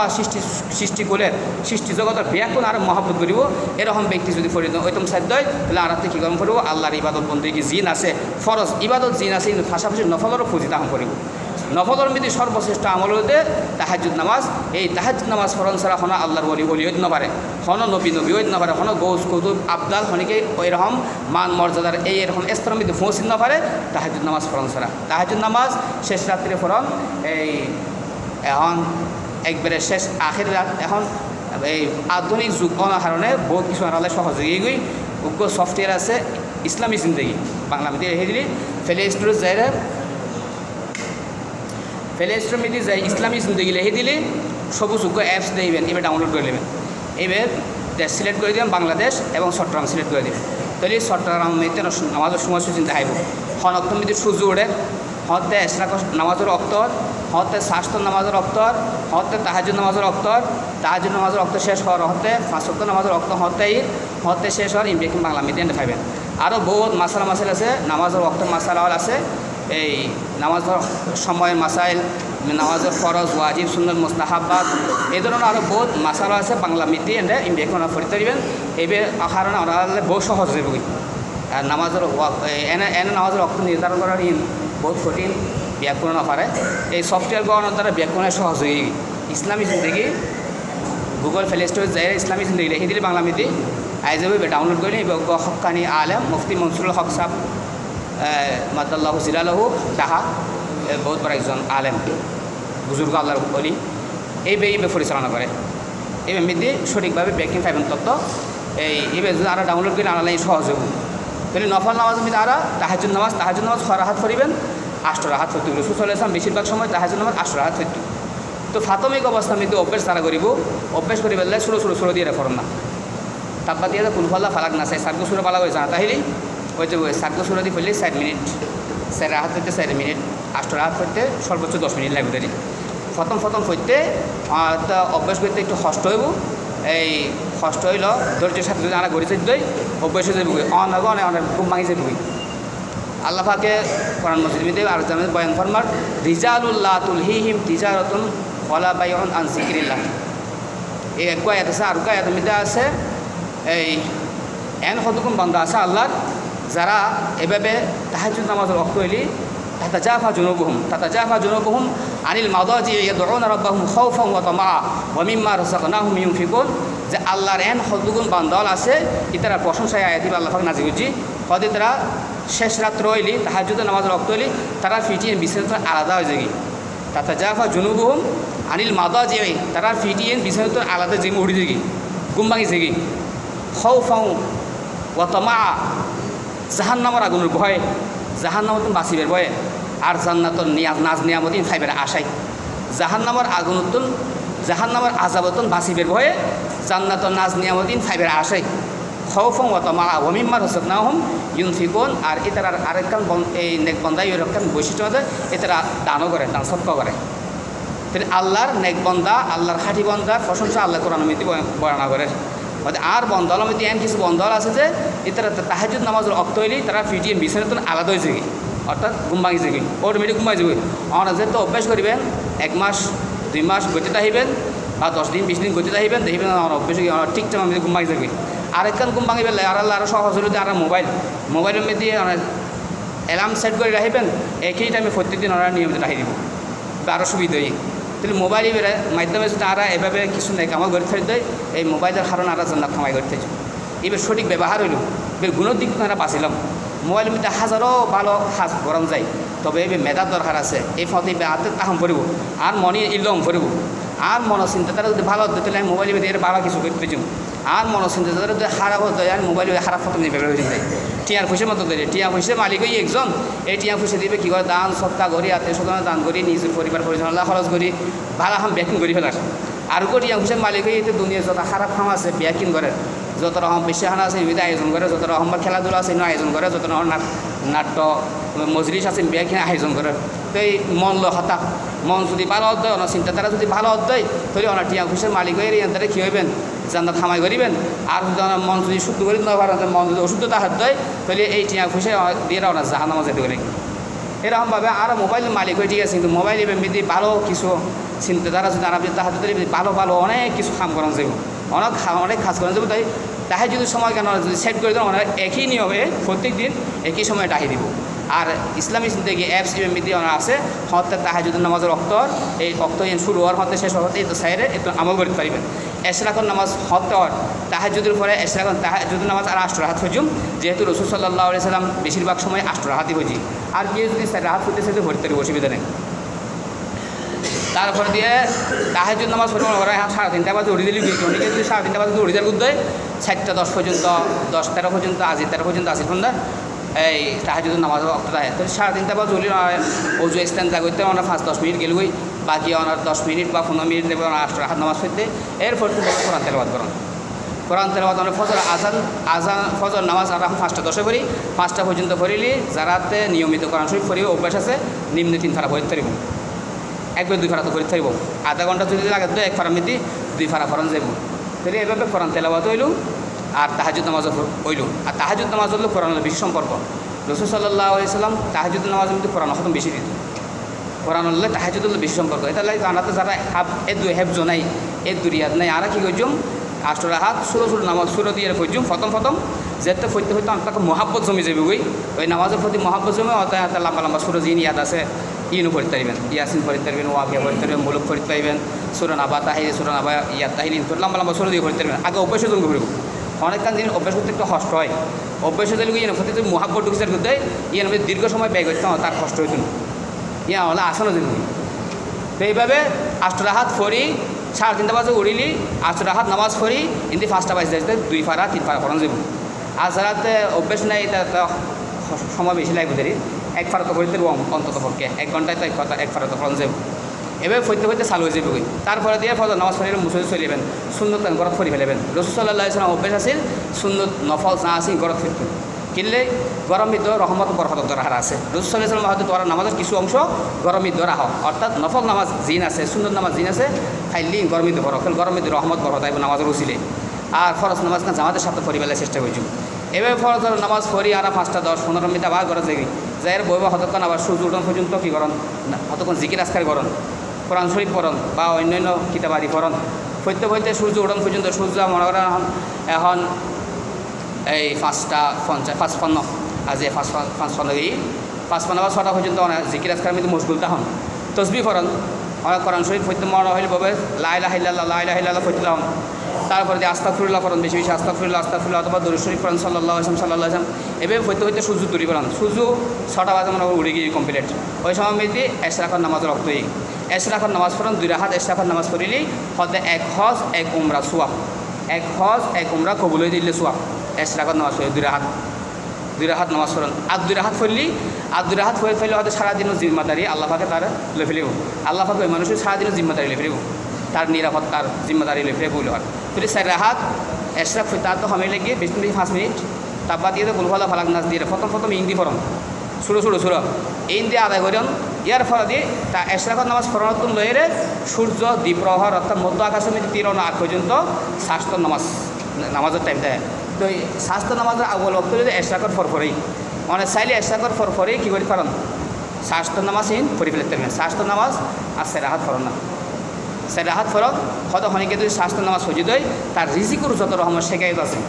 সৃষ্টি করে সৃষ্টি জগতের ব্যাকুল আর মহব্বত করিব এরকম ব্যক্তি যদি ফরিদ হইতম সাধ্য হয় তাহলে আর কী কম করব আল্লাহর ইবাদত বন্দী কি জিন আছে ফরজ ইবাদত জিন আছে কিন্তু পাশাপাশি নফলেরও ফজিতাম করিব নফলের মধ্যে সর্বশ্রেষ্ঠ আমল হতে তাহাজ্জুদ নামাজ এই তাহাজ্জুদ নামাজ ফরন ছাড়া হন আল্লাহর বলি হইতে না পারে হন নবী হইতে না পারে হন গৌস কৌতুব আবদাল হনিকে ওইরকম মান মর্যাদার এরকম স্তরের মধ্যে পৌঁছিতে না পারে তাহাজ্জুদ নামাজ ফরন ছাড়া তাহাজ্জুদ নামাজ শেষ রাত্রে ফরন এই এখন একবারে শেষ আখের রাত এখন এই আধুনিক যুগ অনার কারণে বহুত কিছু আনালে সহযোগী গই উগ্র সফটওয়্যার আছে ইসলামী জিন্দগি বাংলা মধ্যে রেখে দিলি ফেলে স্টোরেজ যায় প্লে স্টোর মধ্যে যাই ইসলামী জিন্দগি লিখে দিলে সবুজ অ্যাপস দেবেন এবার ডাউনলোড করে নেবেন এবার দেশ সিলেক্ট করে দেবেন বাংলাদেশ এবং চট্টগ্রাম সিলেক্ট করে দেবেন তাহলে চট্টগ্রাম মেয়েতে আমাদের সময়সূচি দেখাইব হনক্ত মিদি সূর্য ওঠে হতে এশরাক নামাজের অক্তর হতে স্বাস্থ্য নামাজের অক্তর হতে তাহাজুদ নামাজের অক্তর তাহাজুদ নামাজের অক্ত শেষ হওয়ার হতে ফাঁসক্ত নামাজের অক্ত হতেই হতে শেষ হওয়ার ইমবেকিং বাংলা মিডিয়ান পাইবেন আরও বহুত মাসালা মাসাইল আছে নামাজের অক্ত মাসালা আছে এই নামাজের সময়ের মাসাইল নামাজের ফরজ ওয়াজিব সুন্নত মুস্তাহাবাত এই ধরনের আরও বহুত মাসালা আছে বাংলা মিডি এনে ইমবেকিং ওনারা পড়তে দিবেন এইবার কারণে ওনারা বহু সহজ হয়ে বই আর নামাজের এনে এনে নামাজের অক্ত নির্ধারণ করার বহুত কঠিন ব্যাকরণ পারে এই সফটওয়্যার গণনার দ্বারা ব্যাকরণের সহজ হয়ে গেছে ইসলামী জিন্দগি গুগল প্লে স্টোর যায় ইসলামী জিন্দগি লিখে দিলে বাংলা মিডি আইজাবে ডাউনলোড করে হকানি আলেম মুফতি মনসুরুল হক সাহেব মাদাল্লাহু জিলালাহু তাহা বহুত বড় একজন আলেম বুজুর্গ আল্লাহর বলি এইভাবে পরিচালনা করে এই মিডি সঠিকভাবে ব্যাকিং পাইবেন তত্ত্ব এইভাবে যদি আরও ডাউনলোড করে আনালাই সহজ হব তাহলে নফল নামাজ মিলে আরা তাহাজুদ নামাজ রাহাত করিবেন 8 রাহাত হইতে রসুল সাল্লাল্লাহু আলাইহি ওয়াসাল্লাম বেশিরভাগ সময় তাহাজুদ নামাজ 8 রাহাত হইত তো প্রাথমিক অবস্থা মধ্যে অভ্যাস তারা করিব অভ্যাস করি বললে ষোলো দিয়ে রেফরম না তাপা দিয়ে কুলফাল্লা ফালাক না চাই সার্গো সুরো পালা হয়ে জানা তাহিলি ওই যে সার্গো সুরো দিয়ে ফেললে 4 মিনিট 4 রাহাত হইতে 4 মিনিট 8 রাহাত হইতে সর্বোচ্চ 10 মিনিট লাগবে দেরি প্রথম হইতে অভ্যাস করতে একটু কষ্ট হইব এই কষ্ট হইল ধৈর্যের সাথে যদি আমরা গড়ি চাই দই অভ্যাস হয়ে যাবো অনেক অনেক খুব মাঙি যাবো আল্লাহ পাকে কোরআন মসজিদে আর জামেদ বয়ান ফরমার রিজালুল্লাহ তুলহিহিম তিজারাতুন ওয়ালা বাইউন আন যিকরিল্লাহ এই এক আয়াত আছে আর আয়াত মধ্যে আছে এই এন কতক্ষণ বান্দা আছে আল্লাহর যারা এভাবে তাহাজ্জুদ নামাজের ওয়াক্ত হইলি তাতাজাফা জুনুবুহুম আনিল মাদাজি ইয়াদউনা রাব্বাহুম খাউফান ওয়া তামাআ ওয়া মিম্মা রাযাকনাহুম ইউনফিকুন যে আল্লাহর এন কতক্ষণ বান্দাল আছে ইতারা প্রশংসায় আয়াতি আল্লাহ পাক নাজিল করছি হতে তারা শেষ রাত্র হইলি তাহাজ্জুদের নামাজের ওয়াক্ত হইলি তারা ফিটিয়ে বিছানা আলাদা হয়ে যায় তাতাজাফা জুনুবুহুম আনিল মাদাজি তারা ফিটিয়ে বিছানা আলাদা যে উড়ি যায় ঘুম ভাঙি যায় খাউফান ওয়া তামাআ জাহান্নামের আগুনের ভয় জাহান্নামত বাঁচিবের ভয়ে আর জান্নাতর নাজ নিয়ামতিন ফাইবের আশায় জাহান্নামের আগুনতন জাহান্নামের আযাবতন বাঁচিবের ভয়ে জান্নাতর নাজ নিয়ামতিন ফাইবের আশায় খাউফান ওয়া তামাআ ওয়া মিম্মা রাযাকনাহুম ইউনফিকুন আর এটার আরেকখান এই নেক বান্দা এরকম বৈশিষ্ট্য আছে এটারা দানও করে দান সদকা করে তাহলে আল্লাহর নেক বান্দা আল্লাহর খাঁটি বান্দার প্রশংসা আল্লাহ কোরআন মধ্যে বর্ণনা করে আর বন্ধল মধ্যে এমন কিছু বন্ধল আছে যে এটারা তাহাজ্জুদ নামাজের ওয়াক্ত হইলে তারা ফিটিয়ে বিছানাতন আলাদা হয়ে যাবে অর্থাৎ ঘুম ভাঙি যাবে অটোমেটিক ঘুমাই যাবে আমরা যেহেতু অভ্যাস করিবেন 1 মাস 2 মাস গতি আহিবেন বা 10 দিন 20 দিন গতি আহিবেন দেখবেন আমার অভ্যাস ঠিক টাইম মধ্যে ঘুম ভাঙি যাবে আরেকখান ঘুম ভাঙি পেলে আর আল্লাহ আরও সহজ হলে আর মোবাইলের মধ্যে অ্যালার্ম সেট করে রাখবেন একই টাইমে প্রত্যেকদিন ওরা নিয়মিত রাখি দিব আরও সুবিধা তাহলে মোবাইলের মাধ্যমে যদি আরা এভাবে কিছু নেই কামাল করে ফেলে দেয় এই মোবাইলের কারণে আরা জান্নাত কামাই করতে এবার সঠিক ব্যবহার হইল এবার গুণের দিক আমরা বাঁচিলাম মোবাইলের মধ্যে হাজারো ভালো কাজ গরম যায় তবে এবার মেধার দরকার আছে এই ফতে হাতে তাহাম পড়ব আর মনে ইলম পড়ব আর মনচিন্তা তারা যদি ভালো হতে তাহলে আমি মোবাইলের মধ্যে ভালো কিছু করতে চাই আর মনচিন্তা তারা যদি খারাপ হতে আর মোবাইল খারাপ ফটো নিয়ে ব্যবহার হয়ে যায় টিয়ার পয়সার মতো দেয় টিয়া পয়সা মালিক ওই একজন এই টিয়া পয়সা দিবে কী করে দান সৎকা করি আত্মীয় স্বজনের দান করি নিজের পরিবার পরিচালনা খরচ করি ভালো হাম ব্যাকিং করি ফেলার আর টিয়া পয়সার মালিক ওই এতে দুনিয়া যত খারাপ খাম আছে ব্যাকিং করে যত রকম বেশি হানা আছে এমনিতে আয়োজন করে যত রকম খেলাধুলা আছে এনে আয়োজন করে যত রকম নাট্য মজলিস আছে ব্যাকিং আয়োজন করে তো এই মন হতা মন যদি ভালো অধ্যায় অনার চিন্তাধারা যদি ভালো অধ্যায় তাহলে অনার টিয়া পয়সার মালিক হয়ে এখানে কী হইবেন জান্নাত খামাই করিবেন আর যদি মন যদি শুদ্ধ করি না পারেন মন যদি অশুদ্ধতা হাত দেয় তাহলে এই টিয়া পয়সা দিয়ে ওনার জাহান্নামে যেতে পারে এরকমভাবে আরও মোবাইলের মালিক হয়ে ঠিক আছে কিন্তু মোবাইল এমনি ভালো কিছু চিন্তাধারা যদি আনা তাহার ভালো অনেক কিছু কাম করা যাব অনেক কাজ করা যাব তাই যদি সময় কেন যদি সেট করে দেন ওনারা একই নিয়মে প্রত্যেক দিন একই সময় ডাকি দিব আর ইসলামী থেকে অ্যাপস এমনি ওনার আছে হতে তাহাজ্জুদের নামাজের অক্তর এই অক্ত শুরু হওয়ার হতে শেষ হতে এই তো সাইডে একটু আমল করতে পারবেন এশরাকন নামাজ হতে হওয়ার তাহাজ্জুদের পরে এশরাকন তাহাজ্জুদের নামাজ আর 8 রাহাত হজুম যেহেতু রসুল সাল্লাল্লাহু আলাইহি সাল্লাম বেশিরভাগ সময় 8 রাহাতই হজি আর কেউ যদি 4 রাহাত হতে সেটা ভরতে অসুবিধা নেই তারপর দিয়ে তাহাজ্জুদ নামাজ পড়ে ওরা 3:30 বাজে উড়ি দিলি অনেকে যদি 3:30 বাজে উড়ি দেওয়ার বুদ্ধ 4টা 10 পর্যন্ত 10-13 পর্যন্ত আজি 13 পর্যন্ত আসি ফোন এই তাহাজ্জুদের নামাজ অক্ত থাকে তো 3:30 বাজে উড়ি অজু স্ট্যান্ড করতে আমরা 5-10 মিনিট গেলই বাকি ওনার 10 মিনিট বা 15 মিনিট দেবে ওনার 8 রাকাত নামাজ পড়তে এরপর তো কোরআন তেলাওয়াত করেন কোরআন তেলাওয়াত আমরা ফজর ফজর নামাজ আর এখন 5টা 10 পড়ি 5টা পর্যন্ত পড়িলি যারাতে নিয়মিত কোরআন শরীফ পড়িব অভ্যাস আছে নিম্নে 3 ফারা পড়তে পারিব একবার 2 ফারা তো পড়তে পারিব আধা ঘন্টা যদি লাগে তো 1 ফারা মিতি 2 ফারা ফরন যাব তাহলে এভাবে কোরআন তেলাওয়াত হইল আর তাহাজ্জুদ নামাজ হইল আর তাহাজ্জুদ নামাজ হলো কোরআনের বেশি সম্পর্ক রাসূল সাল্লাল্লাহু আলাইহি সাল্লাম তাহাজ্জুদ নামাজের মধ্যে কোরআন খতম বেশি দিত কোরআন হলে তাহাজ্জুদ হলো বেশি সম্পর্ক এটা লাগে জানাতে যারা হেফজ নাই দুরিয়াত নাই আর কি কইজুম 8 রাকাত ছোট নামাজ সূরা দিয়ে কইজুম প্রথম যেতে ফইতে আপনাকে মহাব্বত জমি যাবে ওই নামাজের প্রতি মহাব্বত জমে অত লম্বা সূরা জিন ইয়াদ আছে ইনু পড়তে পারবেন ইয়াসিন পড়তে পারবেন ওয়াকিয়া পড়তে পারবেন মুলুক পড়তে পারবেন সূরা নাবা তাহির সূরা নাবা ইয়াদ তাহির লম্বা সূরা দিয়ে পড়তে পারবেন আগে অভ্যাস জমি করব অনেক কান জিনিস অভ্যাস করতে একটু কষ্ট হয় অভ্যাস হতে ইয়ে প্রতি যদি মহাব্বত ঢুকছে করতে ইয়ে দীর্ঘ সময় ব্যয় করতে তার কষ্ট হইত না ইয়া হলে আসনও দিন তো এইভাবে 8 রাকাত পড়ি 3:30 বাজে উড়িলি 8 রাকাত নামাজ পড়ি ইন্দি 5টা বাজে 2 ফারা 3 ফারা পড়ানো যাব আর যারাতে অভ্যাস নাই এটা সময় বেশি লাগবে দেরি 1 ফারা তো পড়তে অন্তত পক্ষে 1 ঘন্টায় তো 1 ফারা তো পড়ানো যাব এভাবে ফইতে চালু হয়ে যাবে তারপরে দিয়ে ফজর নামাজ পড়িলে মুসল্লি চলে যাবেন সুন্নত গরত ফরি ফেলবেন রাসূল সাল্লাল্লাহু আলাইহি সাল্লাম অভ্যাস আছে সুন্নত নফল না আছে গরত ফিরতেন কিনলে গরম ঈদ রহমত বরকত দরকার আছে রাসূল সাল্লাল্লাহু আলাইহি সাল্লাম হয়তো তোরা নামাজের কিছু অংশ গরম ঈদ রাহ অর্থাৎ নফল নামাজ জিন আছে সুন্নত নামাজ জিন আছে খাইলি গরম ঈদ বরকত গরম ঈদ রহমত বরকত আইব নামাজের উসিলে আর ফরজ নামাজ না জামাতের সাথে পড়ি ফেলার চেষ্টা করছি এভাবে ফরজ নামাজ পড়ি আর 5টা 10-15 মিনিট আবার ঘরে যাই যাইয়ের বইবা হতক্ষণ আবার সূর্য উঠন পর্যন্ত কী করেন হতক্ষণ জিকির আজকার করেন কোরআন শরীফ পড়ন বা অন্যান্য কিতাব আদি পড়ন ফইতে সূর্য উঠন পর্যন্ত সূর্য মনে করেন এখন এই 5:55 আজি 5:55 এই 5:55 বা 6টা পর্যন্ত জিকির আজকার মধ্যে মশগুলতা হন তসবিহ পড়ন কোরআন শরীফ ফইতে মনে হইল ববে লা ইলাহা ইল্লাল্লাহ ফইতে হন তারপরে যে আস্তাগফিরুল্লাহ পড়ন বেশি আস্তাগফিরুল্লাহ অথবা দরুদ শরীফ পড়ন সাল্লাল্লাহু আলাইহি ওয়াসাল্লাম এভাবে ফইতে সূর্য দূরি পড়ন সূর্য 6টা বাজে মনে উড়ে গিয়ে কমপ্লিট ওই সময় মধ্যে এশরাকের নামাজ রক্ত এশরাকের নামাজ পড়ন 2 রাকাত এশরাকের নামাজ পড়িলি হতে 1 হজ 1 উমরা সওয়াব 1 হজ 1 উমরা কবুল হয়ে দিলে সওয়াব এশরাকের নামাজ পড়ি 2 রাকাত নামাজ পড়ন আর 2 রাকাত পড়লি আর 2 রাকাত পড়ে ফেলে হয়তো সারাদিনের জিম্মাদারি আল্লাহ পাকে তার লয়ে ফেলিব আল্লাহ পাকে ওই মানুষের সারাদিনের জিম্মাদারি লয়ে ফেলিব তার নিরাপত্তার জিম্মাদারি লয়ে ফেলে বলে হয় তুই 4 রাকাত এশরাক ফিতার তো সময় লেগে 5 মিনিট তারপর দিয়ে তো বুলফালা ফালাক নাচ দিয়ে প্রথম ইংদি পড়ন ছোটো এই দিয়ে আদায় করেন ইয়ার ফলে দিয়ে তা এশরাকের নামাজ পড়ানোর লয়ে সূর্য দ্বীপ্রহর অর্থাৎ মধ্য আকাশের মধ্যে তীরণ আগ পর্যন্ত স্বাস্থ্য নামাজের টাইম দেয় তো এই স্বাস্থ্য নামাজের আগুল বক্ত যদি এশরাকের ফরফরেই মানে চাইলে এশরাকের ফরফরেই কী করি পারেন স্বাস্থ্য নামাজ পড়ি ফেলতে পারবেন স্বাস্থ্য নামাজ আর 4 রাকাত ফরন না 4 রাকাত ফরক হয়তো হনিকে যদি স্বাস্থ্য নামাজ সজি দেয় তার রিজিকুর যত রকমের শেখায়ত আছে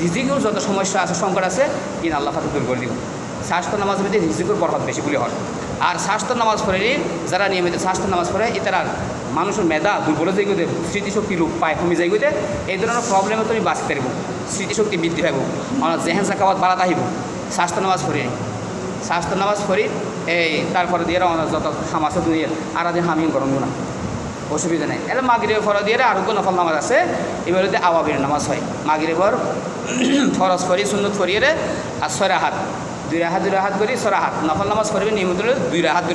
রিজিকুর যত সমস্যা আছে সংকট আছে কিনা আল্লাহ পাকে দূর করে দিব স্বাস্থ্য নামাজের মধ্যে রিজিকুর বরকত বেশি বলে হয় আর স্বাস্থ্য নামাজ পড়ে যারা নিয়মিত স্বাস্থ্য নামাজ পড়ে এটার মানুষের মেধা দুর্বল যাই গেতে স্মৃতিশক্তি রূপ পায় কমে যাই গেতে এই ধরনের প্রবলেমে তুমি বাঁচতে পারব স্মৃতিশক্তি বৃদ্ধি পাব আমার জেহেন সাকাওয়াত বাড়াতে আহিব স্বাস্থ্য নামাজ পড়ি এই তারপরে দিয়ে যত খাম আছে দুনিয়া আর আজ হামিং গরম না অসুবিধা নেই এটা মাগরিবের ফরজ দিয়ে আরোগ্য নফল নামাজ আছে এবার যদি আওয়াবির নামাজ হয় মাগরিবের ফরজ করি সুন্নত করিয়ে আর 6 রাকাত 2 রাকাত করি 6 রাকাত নফল নামাজ পড়বে নিয়মিত 2 রাকাত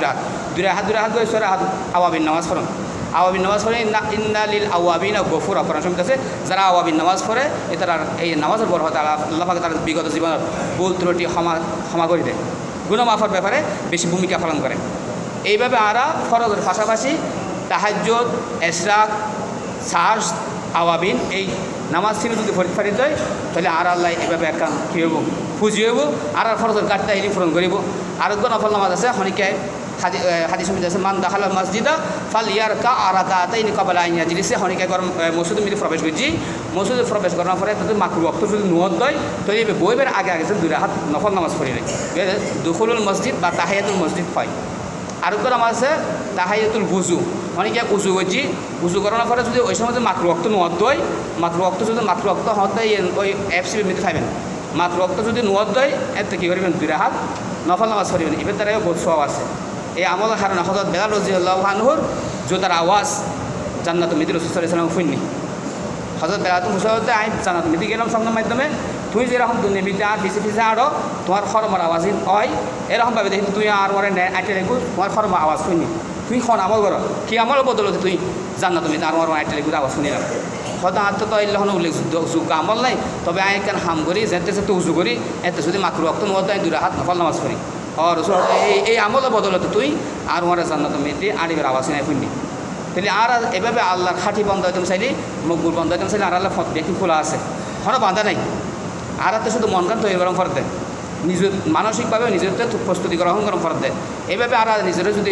করে 6 রাকাত আওয়াবির নামাজ পড়ুন আওয়াবিন নামাজ পড়ে ইন্না লিল আওয়াবিনা গফুরা কোরআন শরীফে আছে যারা আওয়াবিন নামাজ পড়ে এটার এই নামাজের বরকত আল্লাহ পাক তার বিগত জীবনের ভুল ত্রুটি ক্ষমা করে দেয় গুনাহ মাফের ব্যাপারে বেশি ভূমিকা পালন করে এইভাবে আমরা ফরজের পাশাপাশি তাহাজ্জুদ এশরাক সাহস আওয়াবিন এই নামাজ ছিল যদি পরীক্ষা দেয় তাহলে আর আল্লাহ এইভাবে একান কী হব খুঁজি হব আর ফরজের কাটটা এলি পূরণ করিব আরোগ্য নফল নামাজ আছে হনিকে হাদিস মধ্যে আছে মান দাখালাল মসজিদা ফালিয়ারকা রাকাতাইনি ক্বাবলা আন ইয়াজলিসা হনিকে গরম মসজিদের মধ্যে প্রবেশ করছি মসজিদে প্রবেশ করার পরে তাদের মাকরু ওয়াক্ত যদি নুয়ত দেয় তাহলে বইবের আগে 2 রাকাত নফল নামাজ পড়িলে দুখুলুল মসজিদ বা তাহিয়াতুল মসজিদ হয় আরোগ্য নামাজ আছে তাহিয়াতুল বুজু অনেকে উজু করছি উজু করানোর পরে যদি ওই সময় যদি মাকরু ওয়াক্ত নুয়ত দেয় মাকরু ওয়াক্ত হতে ওই এফসিবির মধ্যে খাইবেন মাকরু ওয়াক্ত যদি নুয়ত দেয় এতে কী করবেন 2 রাকাত নফল নামাজ পড়িবেন এবার তারাও বহুত সওয়াব আছে এই আমলের কারণে হযরত বেলাল রাদিয়াল্লাহু আনহুর জুতার আওয়াজ জান্নাতুল মধ্যে রাসূল সাল্লাল্লাহু আলাইহি ওয়াসাল্লাম শুননি হযরত বেলাল মুসাওয়াতে আই জান্নাতুল মধ্যে গেলাম সঙ্গের মাধ্যমে তুই যেরকম দুনিয়া মধ্যে আর পিছে আরও তোমার খরমার আওয়াজ হয় এরকমভাবে দেখি তুই আর ওরে আইটে রেখু তোমার খরমার আওয়াজ শুনি তুই খন আমল করো কি আমল বদলতে তুই জান্নাতুল মধ্যে আর ওর আইটে রেখু আওয়াজ শুনি না হয়তো আর তো ইল্লাহন উল্লেখযোগ্য আমল নাই তবে আই কেন হাম করি যেতে যেতে উজু করি এতে যদি মাকরু অক্ত মতো আমি 2 রাকাত নফল নামাজ পড়ি রসুল এই আমলের বদলতে তুই আর ওরা জান্নাত মেয়েটি আড়িবের আওয়াজ নাই শুনবি তাহলে আর এভাবে আল্লাহর খাঁটি বন্ধ হইতাম চাইলে মকবুল বন্ধ হইতাম চাইলে আর আল্লাহ দেখি খোলা আছে কোনো বাঁধা নাই আর তো শুধু মন কান তৈরি গরম ফরত দেয় নিজের মানসিকভাবে নিজের প্রস্তুতি গ্রহণ গরম ফরত দেয় এইভাবে আর নিজের যদি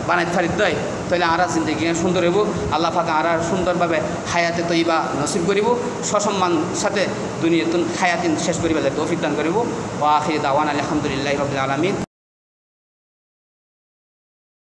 বানাইতে ফারিত দেয় তাহলে আর জিন্দগি সুন্দর হইব আল্লাহ ফাঁকা আর সুন্দরভাবে হায়াতে তৈবা নসিব করিব সসম্মান সাথে দুনিয়াতুন হায়াতিন শেষ করিবা যায় তৌফিক দান করিব ও আখির দাওয়ান আলহামদুলিল্লাহি রাব্বিল আলামিন।